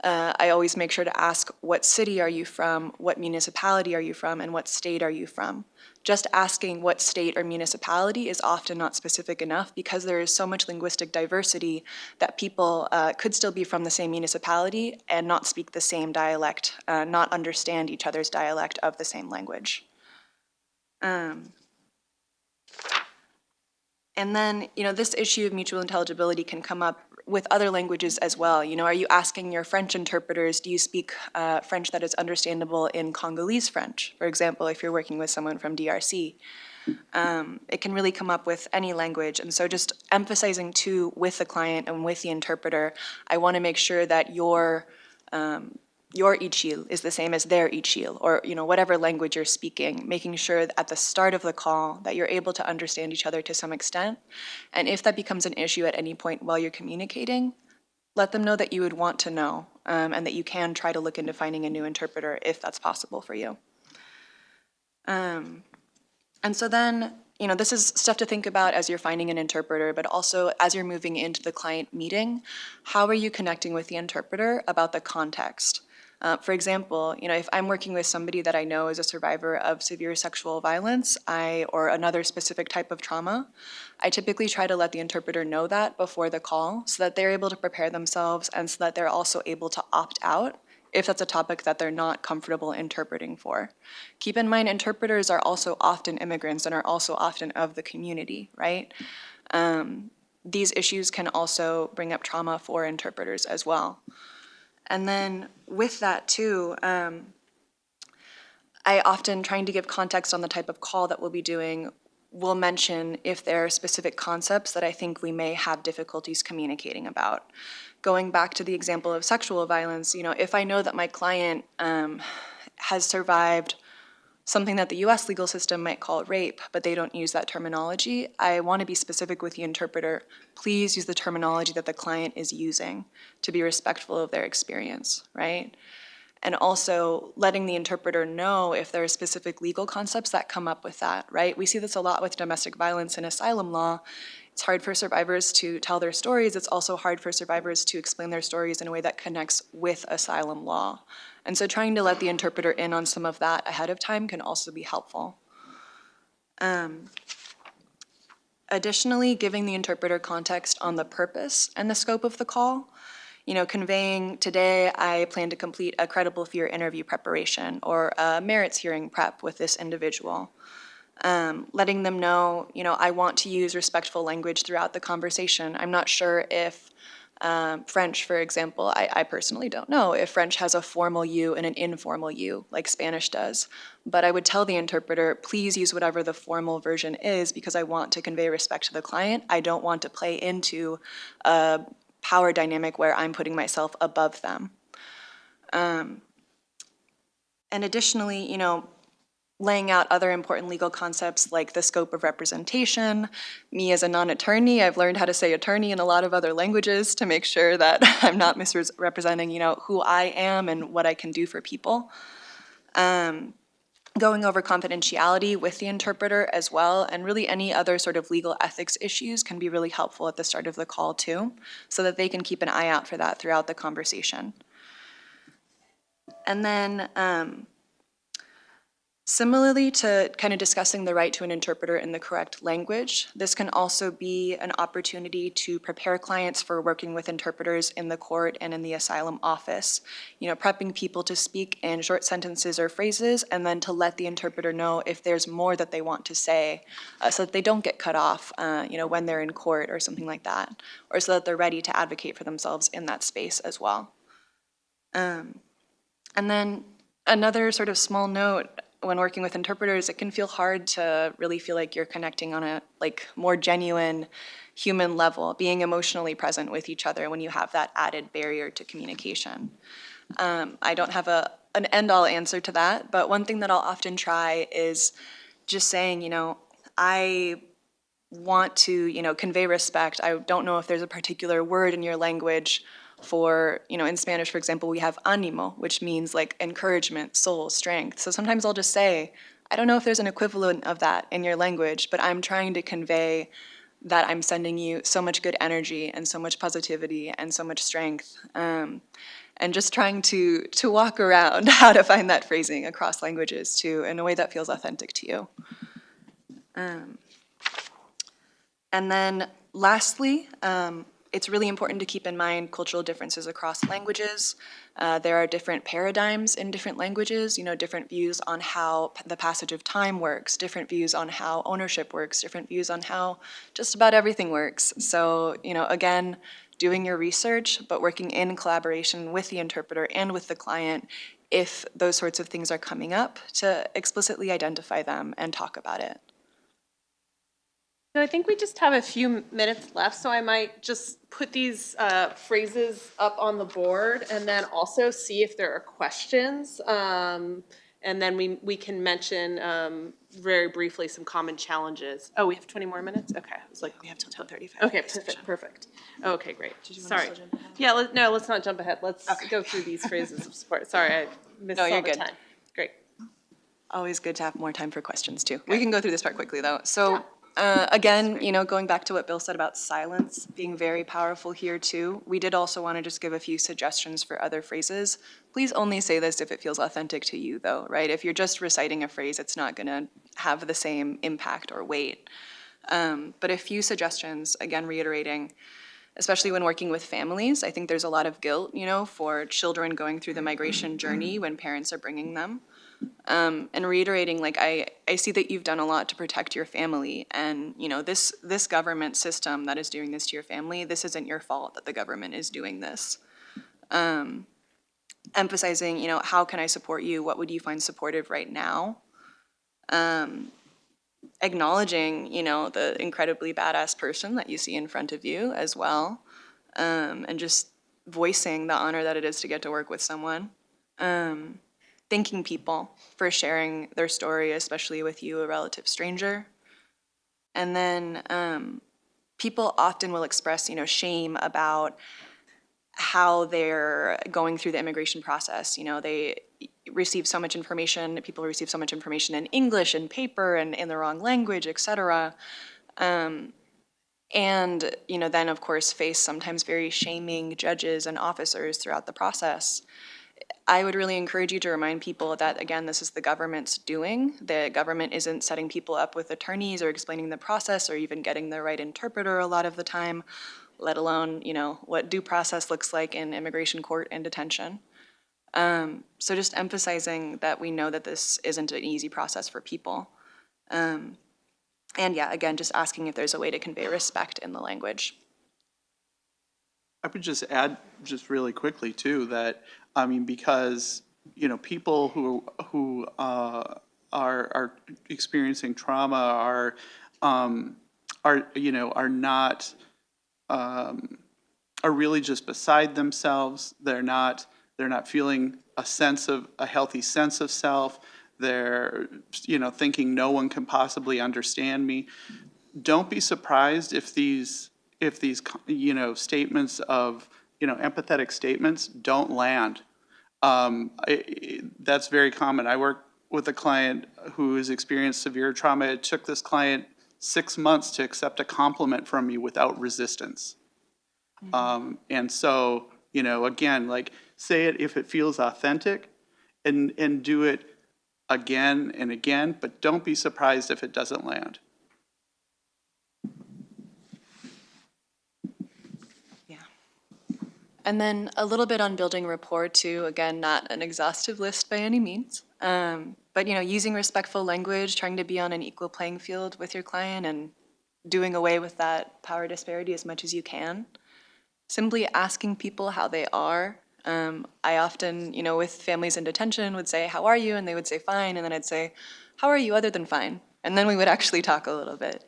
I always make sure to ask, what city are you from, what municipality are you from, and what state are you from? Just asking what state or municipality is often not specific enough because there is so much linguistic diversity that people could still be from the same municipality and not speak the same dialect, not understand each other's dialect of the same language. And then, this issue of mutual intelligibility can come up with other languages as well. Are you asking your French interpreters, do you speak French that is understandable in Congolese French? For example, if you're working with someone from DRC. It can really come up with any language. And so just emphasizing too with the client and with the interpreter, I want to make sure that your your ichil is the same as their ichil, or whatever language you're speaking, making sure that at the start of the call that you're able to understand each other to some extent. And if that becomes an issue at any point while you're communicating, let them know that you would want to know, and that you can try to look into finding a new interpreter if that's possible for you. And so then, this is stuff to think about as you're finding an interpreter, but also as you're moving into the client meeting, how are you connecting with the interpreter about the context? For example, if I'm working with somebody that I know is a survivor of severe sexual violence, or another specific type of trauma, I typically try to let the interpreter know that before the call so that they're able to prepare themselves and so that they're also able to opt out if that's a topic that they're not comfortable interpreting for. Keep in mind, interpreters are also often immigrants and are also often of the community, right? These issues can also bring up trauma for interpreters as well. And then with that too, I often, trying to give context on the type of call that we'll be doing, will mention if there are specific concepts that I think we may have difficulties communicating about. Going back to the example of sexual violence, if I know that my client has survived something that the US legal system might call rape, but they don't use that terminology, I want to be specific with the interpreter. Please use the terminology that the client is using to be respectful of their experience, right? And also letting the interpreter know if there are specific legal concepts that come up with that, right? We see this a lot with domestic violence and asylum law. It's hard for survivors to tell their stories. It's also hard for survivors to explain their stories in a way that connects with asylum law. And so trying to let the interpreter in on some of that ahead of time can also be helpful. Additionally, giving the interpreter context on the purpose and the scope of the call. Conveying, today I plan to complete a credible fear interview preparation or a merits hearing prep with this individual. Letting them know, I want to use respectful language throughout the conversation. I'm not sure if French, for example, I personally don't know if French has a formal you and an informal you like Spanish does. But I would tell the interpreter, please use whatever the formal version is because I want to convey respect to the client. I don't want to play into a power dynamic where I'm putting myself above them. And additionally, laying out other important legal concepts like the scope of representation. Me as a non-attorney, I've learned how to say attorney in a lot of other languages to make sure that I'm not misrepresenting, who I am and what I can do for people. Going over confidentiality with the interpreter as well, and really any other sort of legal ethics issues can be really helpful at the start of the call too, so that they can keep an eye out for that throughout the conversation. And then similarly to kind of discussing the right to an interpreter in the correct language, this can also be an opportunity to prepare clients for working with interpreters in the court and in the asylum office. Prepping people to speak in short sentences or phrases, and then to let the interpreter know if there's more that they want to say, so that they don't get cut off, when they're in court or something like that, or so that they're ready to advocate for themselves in that space as well. And then another sort of small note, when working with interpreters, it can feel hard to really feel like you're connecting on a more genuine human level, being emotionally present with each other when you have that added barrier to communication. I don't have an end-all answer to that, but one thing that I'll often try is just saying, I want to, convey respect. I don't know if there's a particular word in your language for, in Spanish, for example, we have ánimo, which means encouragement, soul, strength. So sometimes I'll just say, I don't know if there's an equivalent of that in your language, but I'm trying to convey that I'm sending you so much good energy and so much positivity and so much strength. And just trying to walk around how to find that phrasing across languages too, in a way that feels authentic to you. And then lastly, it's really important to keep in mind cultural differences across languages. There are different paradigms in different languages, different views on how the passage of time works, different views on how ownership works, different views on how just about everything works. So, again, doing your research, but working in collaboration with the interpreter and with the client if those sorts of things are coming up, to explicitly identify them and talk about it. So I think we just have a few minutes left, so I might just put these phrases up on the board and then also see if there are questions. And then we can mention very briefly some common challenges. Oh, we have 20 more minutes? Okay. I was like, We have till 10:35. okay, perfect. Okay, great. Did you want to Sorry. still jump ahead? Yeah, let's not jump ahead. Let's go through these phrases of support. Sorry, I missed No, all you're the good. time. Great. Always good to have more time for questions too. We can go through this part quickly though. So again, going back to what Bill said about silence being very powerful here too, we did also want to just give a few suggestions for other phrases. Please only say this if it feels authentic to you though, right? If you're just reciting a phrase, it's not going to have the same impact or weight. But a few suggestions, again, reiterating, especially when working with families, I think there's a lot of guilt, for children going through the migration journey when parents are bringing them. And reiterating, like, I see that you've done a lot to protect your family. And, this government system that is doing this to your family, this isn't your fault that the government is doing this. Emphasizing, how can I support you? What would you find supportive right now? Acknowledging, the incredibly badass person that you see in front of you as well. And just voicing the honor that it is to get to work with someone. Thanking people for sharing their story, especially with you, a relative stranger. And then people often will express, shame about how they're going through the immigration process. They receive so much information, people receive so much information in English and paper and in the wrong language, et cetera. And, then of course face sometimes very shaming judges and officers throughout the process. I would really encourage you to remind people that, again, this is the government's doing. The government isn't setting people up with attorneys or explaining the process or even getting the right interpreter a lot of the time, let alone, what due process looks like in immigration court and detention. So just emphasizing that we know that this isn't an easy process for people. And yeah, again, just asking if there's a way to convey respect in the language. I would just add, just really quickly too, that because people who are experiencing trauma are not are really just beside themselves. They're not feeling a healthy sense of self. They're thinking no one can possibly understand me. Don't be surprised if these statements of empathetic statements don't land. That's very common. I work with a client who has experienced severe trauma. It took this client 6 months to accept a compliment from me without resistance. And so, again, like, say it if it feels authentic, and do it again and again, but don't be surprised if it doesn't land. And then a little bit on building rapport too, again, not an exhaustive list by any means, but using respectful language, trying to be on an equal playing field with your client and doing away with that power disparity as much as you can. Simply asking people how they are. I often, with families in detention would say, "How are you?" And they would say, "Fine." And then I'd say, "How are you other than fine?" And then we would actually talk a little bit,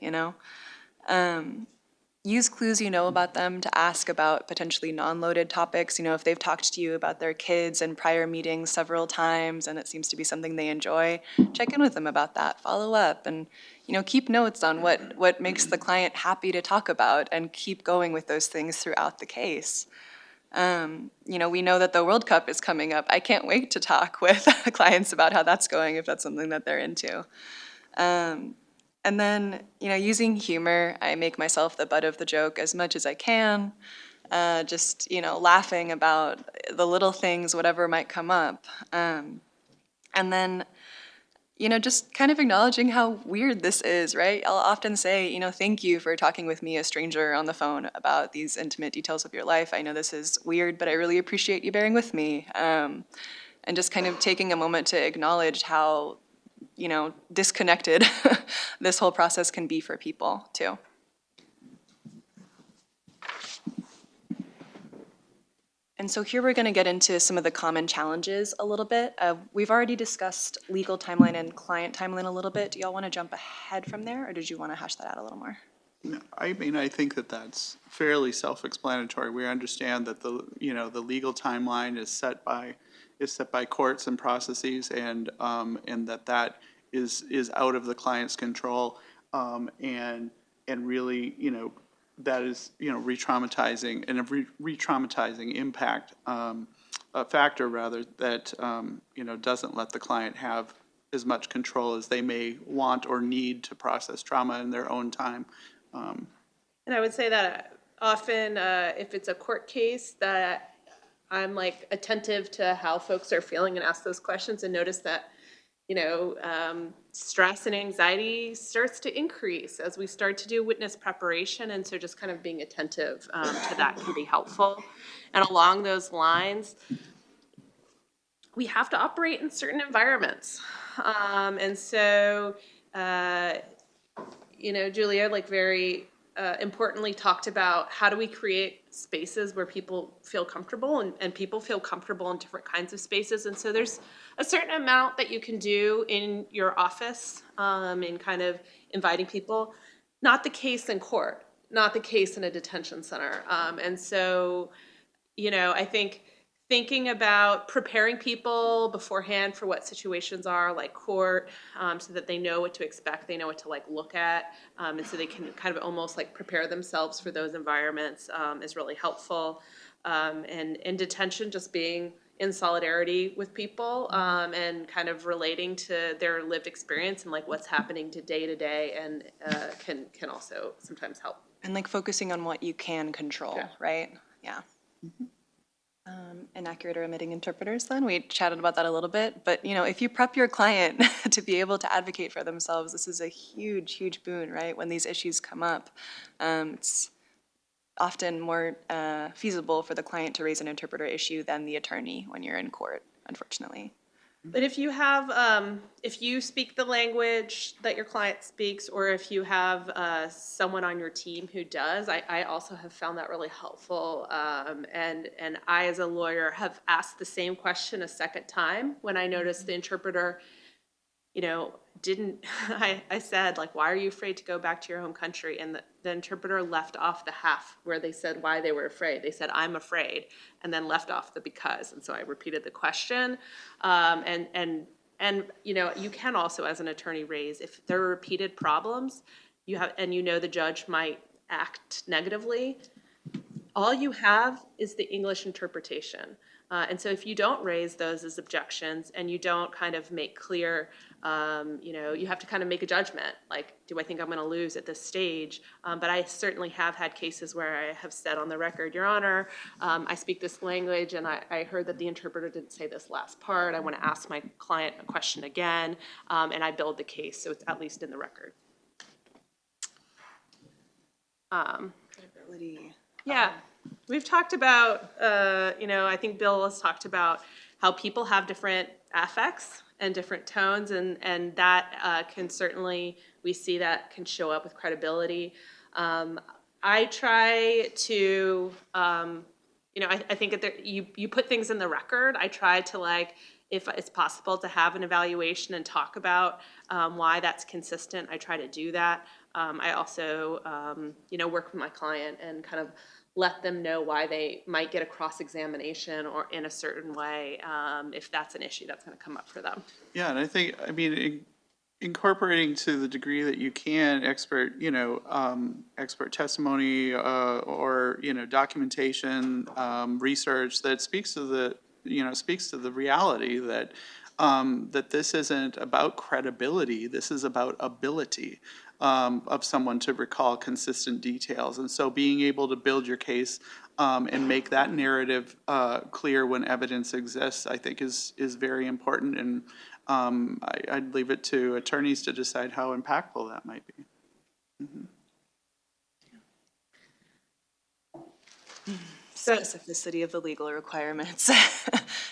Use clues you know about them to ask about potentially non-loaded topics. If they've talked to you about their kids in prior meetings several times and it seems to be something they enjoy, check in with them about that, follow up, and keep notes on what makes the client happy to talk about and keep going with those things throughout the case. We know that the World Cup is coming up. I can't wait to talk with clients about how that's going if that's something that they're into. And then, using humor, I make myself the butt of the joke as much as I can. Just, laughing about the little things, whatever might come up. And then, just kind of acknowledging how weird this is, right? I'll often say, thank you for talking with me, a stranger, on the phone about these intimate details of your life. I know this is weird, but I really appreciate you bearing with me. And just kind of taking a moment to acknowledge how disconnected this whole process can be for people too. And so here we're going to get into some of the common challenges a little bit. We've already discussed legal timeline and client timeline a little bit. Do y'all want to jump ahead from there, or did you want to hash that out a little more? I mean, I think that that's fairly self-explanatory. We understand that the legal timeline is set by courts and processes, and that is out of the client's control, and really, that is, re-traumatizing and a re-traumatizing impact, a factor rather that, doesn't let the client have as much control as they may want or need to process trauma in their own time. And I would say that often, if it's a court case, that I'm like attentive to how folks are feeling and ask those questions and notice that, stress and anxiety starts to increase as we start to do witness preparation. And so just kind of being attentive to that can be helpful. And along those lines, we have to operate in certain environments. And so, Julia, like very importantly talked about how do we create spaces where people feel comfortable, and people feel comfortable in different kinds of spaces. And so there's a certain amount that you can do in your office in kind of inviting people. Not the case in court, not the case in a detention center. And so, I think thinking about preparing people beforehand for what situations are like court, so that they know what to expect, they know what to like look at, and so they can kind of almost like prepare themselves for those environments is really helpful. And in detention, just being in solidarity with people and kind of relating to their lived experience and like what's happening to day and can also sometimes help. And like focusing on what you can control, right? Yeah. Inaccurate or omitting interpreters then, we chatted about that a little bit, but if you prep your client to be able to advocate for themselves, this is a huge boon, right? When these issues come up, it's often more feasible for the client to raise an interpreter issue than the attorney when you're in court, unfortunately. But if you have, if you speak the language that your client speaks, or if you have someone on your team who does, I also have found that really helpful. And I, as a lawyer, have asked the same question a second time when I noticed the interpreter, didn't, I said, like, why are you afraid to go back to your home country? And the interpreter left off the half where they said why they were afraid. They said, I'm afraid, and then left off the because. And so I repeated the question. And you can also, as an attorney, raise, if there are repeated problems, the judge might act negatively, all you have is the English interpretation. And so if you don't raise those as objections and you don't kind of make clear, you have to kind of make a judgment, like, do I think I'm going to lose at this stage? But I certainly have had cases where I have said on the record, Your Honor, I speak this language and I heard that the interpreter didn't say this last part. I want to ask my client a question again, and I build the case so it's at least in the record. Credibility. Yeah, we've talked about, I think Bill has talked about how people have different affects and different tones, and that can certainly, we see that can show up with credibility. I try to, I think that you put things in the record. I try to if it's possible to have an evaluation and talk about why that's consistent. I try to do that. I also, work with my client and kind of let them know why they might get a cross-examination or in a certain way if that's an issue that's going to come up for them. Yeah, and I think, incorporating to the degree that you can expert testimony or documentation, research that speaks to the reality that that this isn't about credibility. This is about ability of someone to recall consistent details. And so being able to build your case and make that narrative clear when evidence exists, I think is very important. And I'd leave it to attorneys to decide how impactful that might be. Mm-hmm. Specificity of the legal requirements.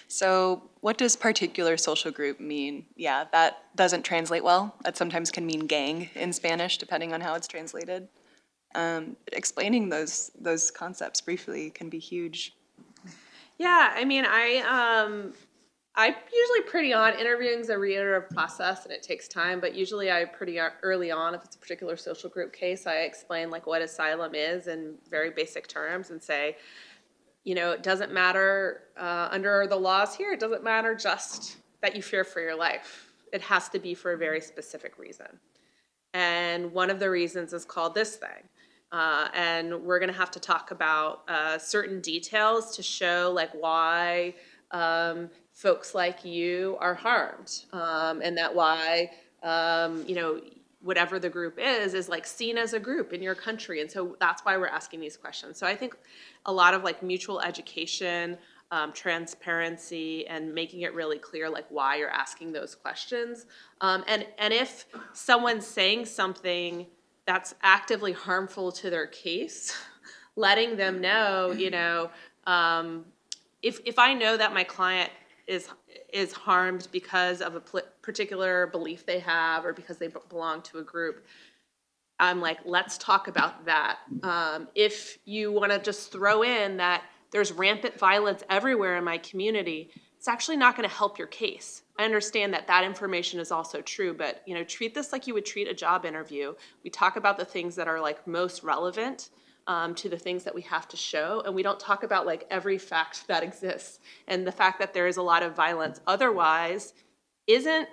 So what does particular social group mean? Yeah, that doesn't translate well. That sometimes can mean gang in Spanish, depending on how it's translated. Explaining those concepts briefly can be huge. Yeah, I'm usually pretty on. Interviewing is a reiterative process and it takes time, but usually I pretty early on, if it's a particular social group case, I explain like what asylum is in very basic terms and say, you know, it doesn't matter under the laws here, it doesn't matter just that you fear for your life. It has to be for a very specific reason. And one of the reasons is called this thing. And we're gonna have to talk about certain details to show like why folks like you are harmed, and that why, you know, whatever the group is like seen as a group in your country. And so that's why we're asking these questions. So I think a lot of like mutual education, transparency, and making it really clear like why you're asking those questions. And if someone's saying something that's actively harmful to their case, letting them know, you know, if I know that my client is harmed because of a particular belief they have or because they belong to a group, I'm like, let's talk about that. If you want to just throw in that there's rampant violence everywhere in my community, it's actually not going to help your case. I understand that that information is also true, but you know, treat this like you would treat a job interview. We talk about the things that are like most relevant to the things that we have to show, and we don't talk about like every fact that exists. And the fact that there is a lot of violence otherwise isn't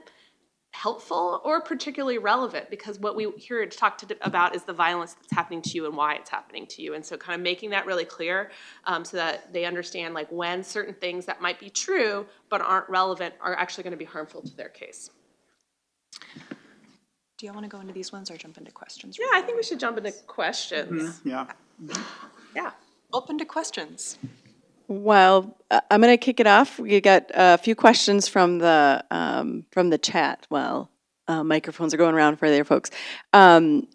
helpful or particularly relevant, because what we here to talk about is the violence that's happening to you and why it's happening to you. And so kind of making that really clear so that they understand like when certain things that might be true but aren't relevant are actually going to be harmful to their case. Do you want to go into these ones or jump into questions? Yeah, I think we should jump into questions. Yeah. Yeah. Open to questions. Well, I'm going to kick it off. We got a few questions from the chat. Well, microphones are going around for there, folks. I'm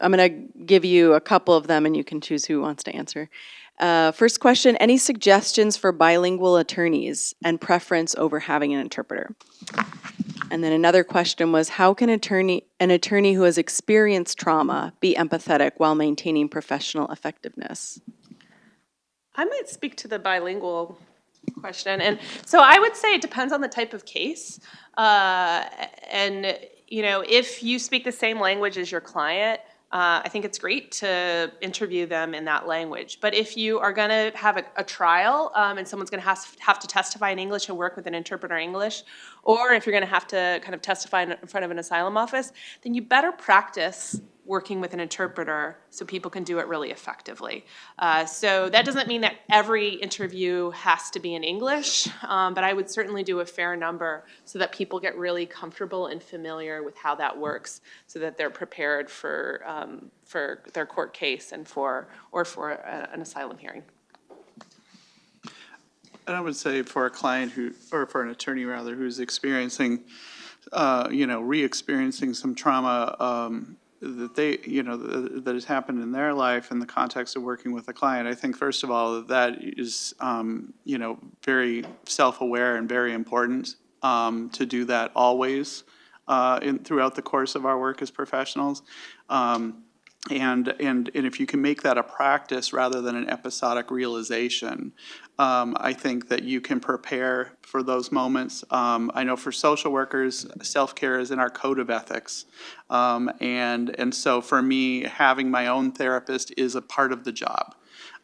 going to give you a couple of them, and you can choose who wants to answer. First question: any suggestions for bilingual attorneys and preference over having an interpreter? And then another question was: how can an attorney who has experienced trauma be empathetic while maintaining professional effectiveness? I might speak to the bilingual question. And so I would say it depends on the type of case. And, you know, if you speak the same language as your client, I think it's great to interview them in that language. But if you are going to have a trial and someone's going to have to testify in English and work with an interpreter in English, or if you're going to have to kind of testify in front of an asylum office, then you better practice working with an interpreter so people can do it really effectively. So that doesn't mean that every interview has to be in English, but I would certainly do a fair number so that people get really comfortable and familiar with how that works, so that they're prepared for their court case and for an asylum hearing. And I would say for a client or for an attorney rather, who's experiencing, re-experiencing some trauma that they, that has happened in their life in the context of working with a client, I think first of all that is, very self-aware and very important to do that always throughout the course of our work as professionals. And if you can make that a practice rather than an episodic realization, I think that you can prepare for those moments. I know for social workers, self-care is in our code of ethics. And so for me, having my own therapist is a part of the job.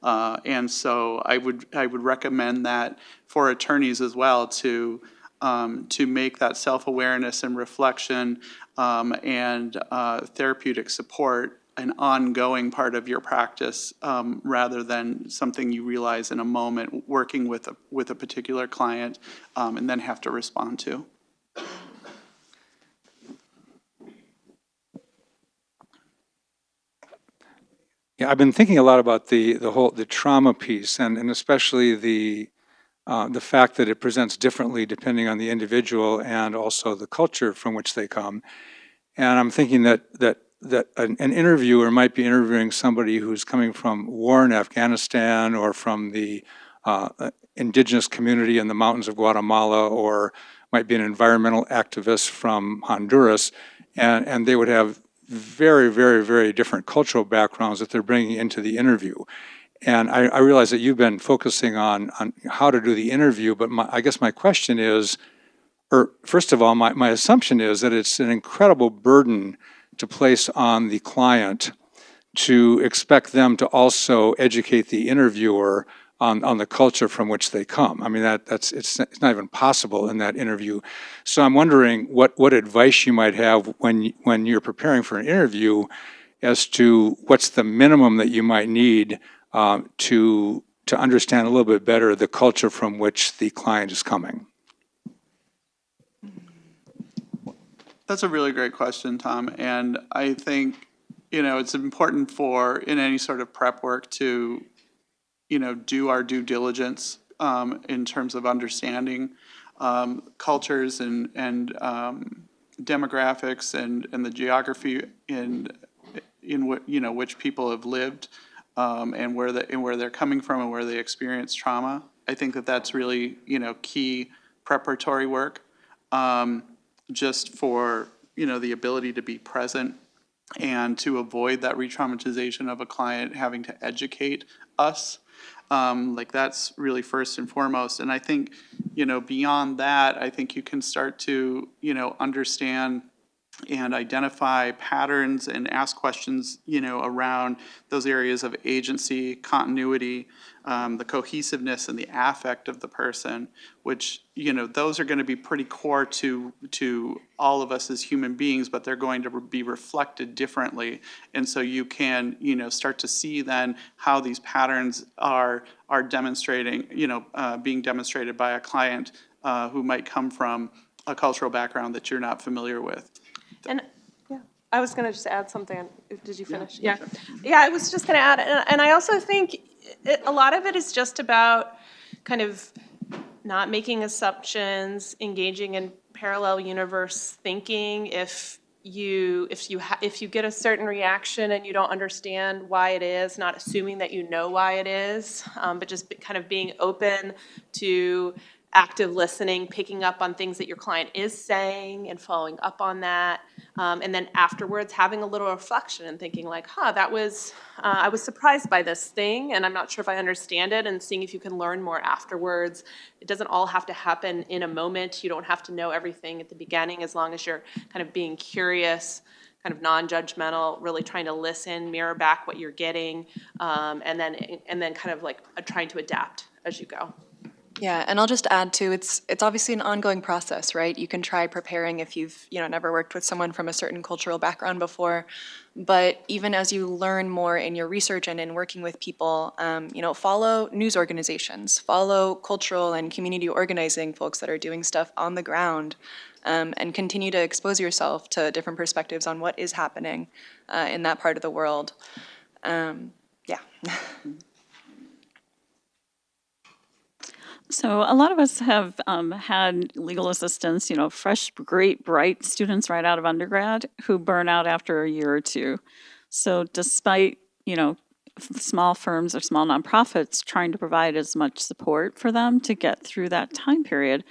And so I would recommend that for attorneys as well to make that self-awareness and reflection and therapeutic support an ongoing part of your practice rather than something you realize in a moment working with a particular client and then have to respond to. Yeah, I've been thinking a lot about the trauma piece and especially the fact that it presents differently depending on the individual and also the culture from which they come. And I'm thinking that an interviewer might be interviewing somebody who's coming from war in Afghanistan or from the indigenous community in the mountains of Guatemala, or might be an environmental activist from Honduras, and they would have very, very, very different cultural backgrounds that they're bringing into the interview. And I realize that you've been focusing on how to do the interview, but I guess my question is, or first of all, my assumption is that it's an incredible burden to place on the client to expect them to also educate the interviewer on the culture from which they come. I mean, it's not even possible in that interview. So I'm wondering what advice you might have when you're preparing for an interview as to what's the minimum that you might need to understand a little bit better the culture from which the client is coming. That's a really great question, Tom. And I think, it's important in any sort of prep work to, do our due diligence in terms of understanding cultures and demographics and the geography in which people have lived and where they're coming from and where they experience trauma. I think that's really, key preparatory work. Just for, the ability to be present and to avoid that re-traumatization of a client having to educate us. That's really first and foremost. And I think, beyond that, I think you can start to, understand and identify patterns and ask questions, around those areas of agency, continuity, the cohesiveness and the affect of the person, which, those are going to be pretty core to all of us as human beings, but they're going to be reflected differently. And so you can, start to see then how these patterns are demonstrating, being demonstrated by a client who might come from a cultural background that you're not familiar with. And I was going to just add something. Did you finish? Yeah. I was just going to add, and I also think a lot of it is just about kind of not making assumptions, engaging in parallel universe thinking. If you get a certain reaction and you don't understand why it is, not assuming that you know why it is, but just kind of being open to active listening, picking up on things that your client is saying and following up on that. And then afterwards having a little reflection and thinking like, that was, I was surprised by this thing and I'm not sure if I understand it, and seeing if you can learn more afterwards. It doesn't all have to happen in a moment. You don't have to know everything at the beginning, as long as you're kind of being curious, kind of non-judgmental, really trying to listen, mirror back what you're getting, and then kind of like trying to adapt as you go. Yeah, and I'll just add too, it's obviously an ongoing process, right? You can try preparing if you've, never worked with someone from a certain cultural background before. But even as you learn more in your research and in working with people, follow news organizations, follow cultural and community organizing folks that are doing stuff on the ground, and continue to expose yourself to different perspectives on what is happening in that part of the world. So a lot of us have had legal assistants, fresh, great, bright students right out of undergrad who burn out after a year or two. So despite, small firms or small nonprofits trying to provide as much support for them to get through that time period,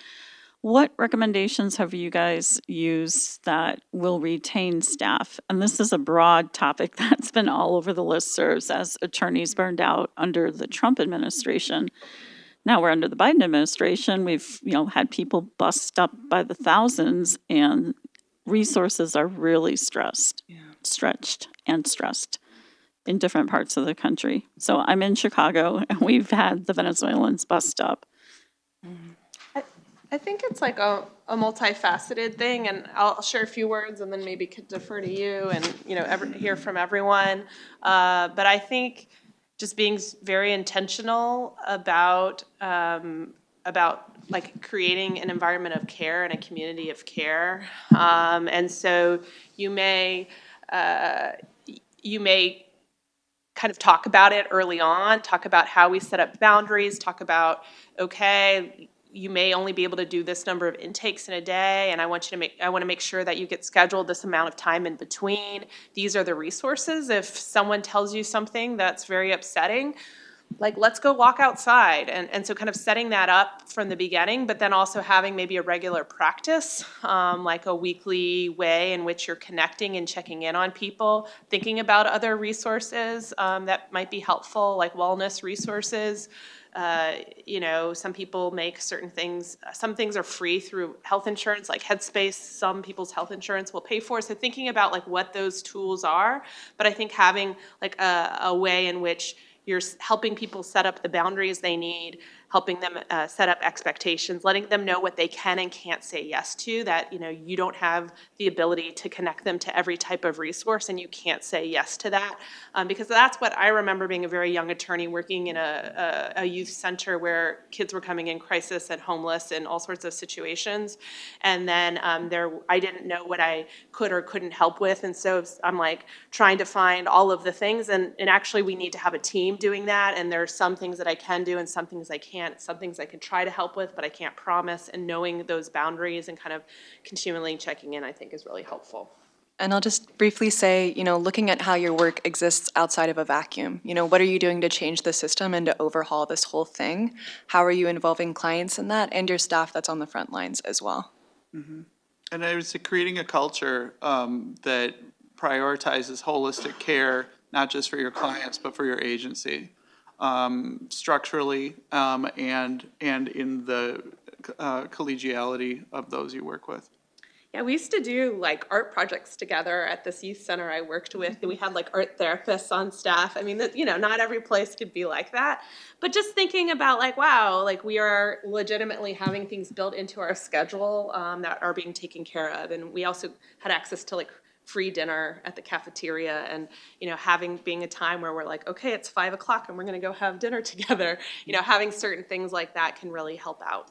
what recommendations have you guys used that will retain staff? And this is a broad topic that's been all over the listservs as attorneys burned out under the Trump administration. Now we're under the Biden administration. We've, had people bust up by the thousands, and resources are really stretched and stressed in different parts of the country. So I'm in Chicago, and we've had the Venezuelans bust up. I think it's like a multifaceted thing, and I'll share a few words and then maybe could defer to you and, hear from everyone. But I think just being very intentional about like creating an environment of care and a community of care. And so you may kind of talk about it early on, talk about how we set up boundaries, talk about, okay, you may only be able to do this number of intakes in a day, and I want to make sure that you get scheduled this amount of time in between. These are the resources. If someone tells you something that's very upsetting, like, let's go walk outside. And so kind of setting that up from the beginning, but then also having maybe a regular practice, like a weekly way in which you're connecting and checking in on people, thinking about other resources that might be helpful, like wellness resources. You know, some people make certain things, some things are free through health insurance, like Headspace, some people's health insurance will pay for. So thinking about like what those tools are, but I think having like a way in which you're helping people set up the boundaries they need, helping them set up expectations, letting them know what they can and can't say yes to, that, you know, you don't have the ability to connect them to every type of resource and you can't say yes to that. Because that's what I remember being a very young attorney working in a youth center where kids were coming in crisis and homeless and all sorts of situations. And then I didn't know what I could or couldn't help with. And so I'm like trying to find all of the things. And actually we need to have a team doing that. And there are some things that I can do and some things I can't. Some things I can try to help with, but I can't promise. And knowing those boundaries and kind of continually checking in, I think is really helpful. And I'll just briefly say, you know, looking at how your work exists outside of a vacuum, you know, what are you doing to change the system and to overhaul this whole thing? How are you involving clients in that and your staff that's on the front lines as well? Mm-hmm. And I was creating a culture that prioritizes holistic care, not just for your clients, but for your agency, structurally and in the collegiality of those you work with. Yeah, we used to do like art projects together at this youth center I worked with. And we had like art therapists on staff. I mean, you know, not every place could be like that. But just thinking about like, wow, like we are legitimately having things built into our schedule that are being taken care of. And we also had access to like free dinner at the cafeteria and, you know, being a time where we're like, okay, it's 5 o'clock and we're going to go have dinner together. You know, having certain things like that can really help out.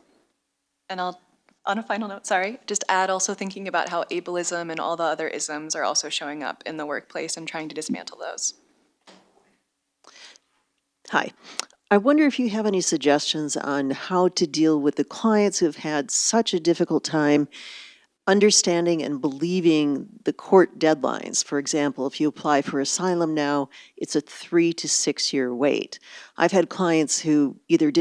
And I'll, on a final note, sorry, just add also thinking about how ableism and all the other isms are also showing up in the workplace and trying to dismantle those. Hi. I wonder if you have any suggestions on how to deal with the clients who've had such a difficult time understanding and believing the court deadlines. For example, if you apply for asylum now, it's a 3 to 6 year wait. I've had clients who either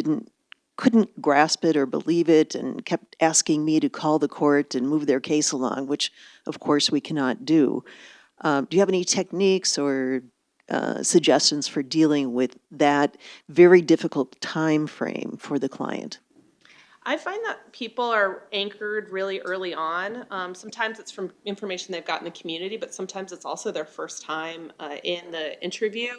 couldn't grasp it or believe it and kept asking me to call the court and move their case along, which of course we cannot do. Do you have any techniques or suggestions for dealing with that very difficult time frame for the client? I find that people are anchored really early on. Sometimes it's from information they've got in the community, but sometimes it's also their first time in the interview.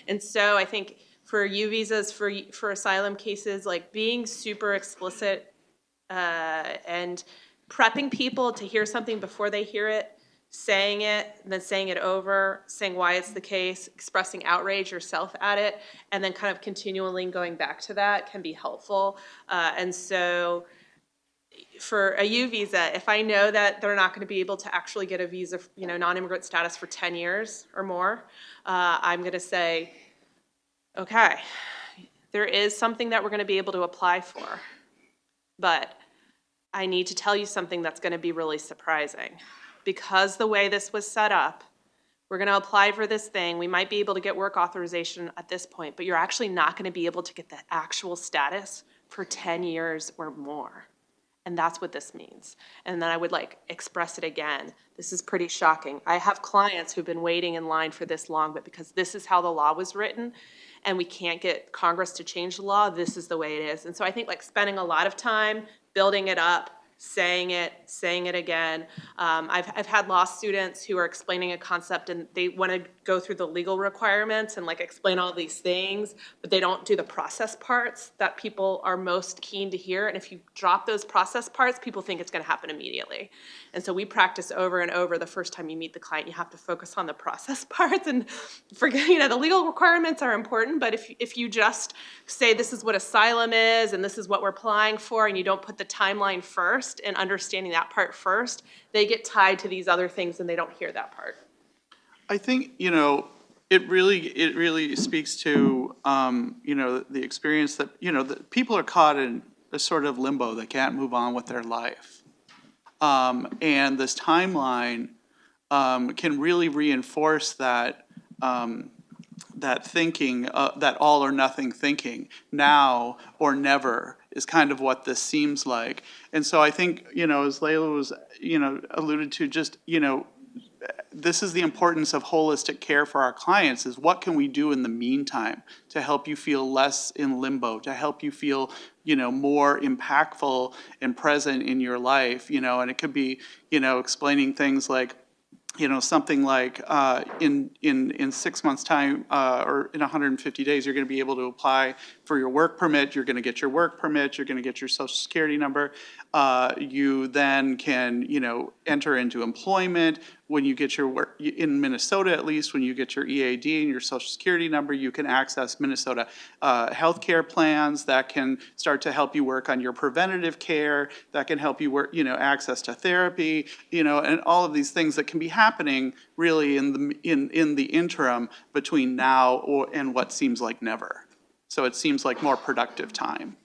And so I think for U visas, for asylum cases, like being super explicit and prepping people to hear something before they hear it, saying it, then saying it over, saying why it's the case, expressing outrage yourself at it, and then kind of continually going back to that can be helpful. And so for a U visa, if I know that they're not going to be able to actually get a visa, you know, non-immigrant status for 10 years or more, I'm going to say, okay, there is something that we're going to be able to apply for, but I need to tell you something that's going to be really surprising. Because the way this was set up, we're going to apply for this thing. We might be able to get work authorization at this point, but you're actually not going to be able to get the actual status for 10 years or more. And that's what this means. And then I would like express it again. This is pretty shocking. I have clients who've been waiting in line for this long, but because this is how the law was written and we can't get Congress to change the law, this is the way it is. And so I think like spending a lot of time building it up, saying it again. I've had law students who are explaining a concept and they want to go through the legal requirements and like explain all these things, but they don't do the process parts that people are most keen to hear. And if you drop those process parts, people think it's going to happen immediately. And so we practice over and over. The first time you meet the client, you have to focus on the process parts and forget, you know, the legal requirements are important, but if you just say this is what asylum is and this is what we're applying for and you don't put the timeline first, and understanding that part first, they get tied to these other things and they don't hear that part. I think, you know, it really speaks to, you know, the experience that, you know, that people are caught in a sort of limbo. They can't move on with their life. And this timeline can really reinforce that thinking, that all or nothing thinking, now or never, is kind of what this seems like. And so I think, as Layla was, alluded to, just, this is the importance of holistic care for our clients, is what can we do in the meantime to help you feel less in limbo, to help you feel, more impactful and present in your life, and it could be, explaining things like, something like in 6 months' time or in 150 days, you're going to be able to apply for your work permit. You're going to get your work permit. You're going to get your social security number. You then can, enter into employment. When you get your work, in Minnesota at least, when you get your EAD and your social security number, you can access Minnesota healthcare plans that can start to help you work on your preventative care, that can help you work, access to therapy, and all of these things that can be happening really in the interim between now and what seems like never. So it seems like more productive time.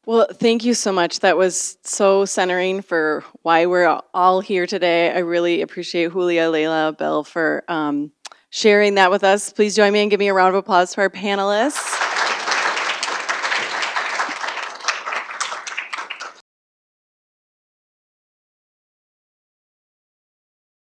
Well, thank you so much. That was so centering for why we're all here today. I really appreciate Julia, Layla, Bill for sharing that with us. Please join me and give me a round of applause for our panelists.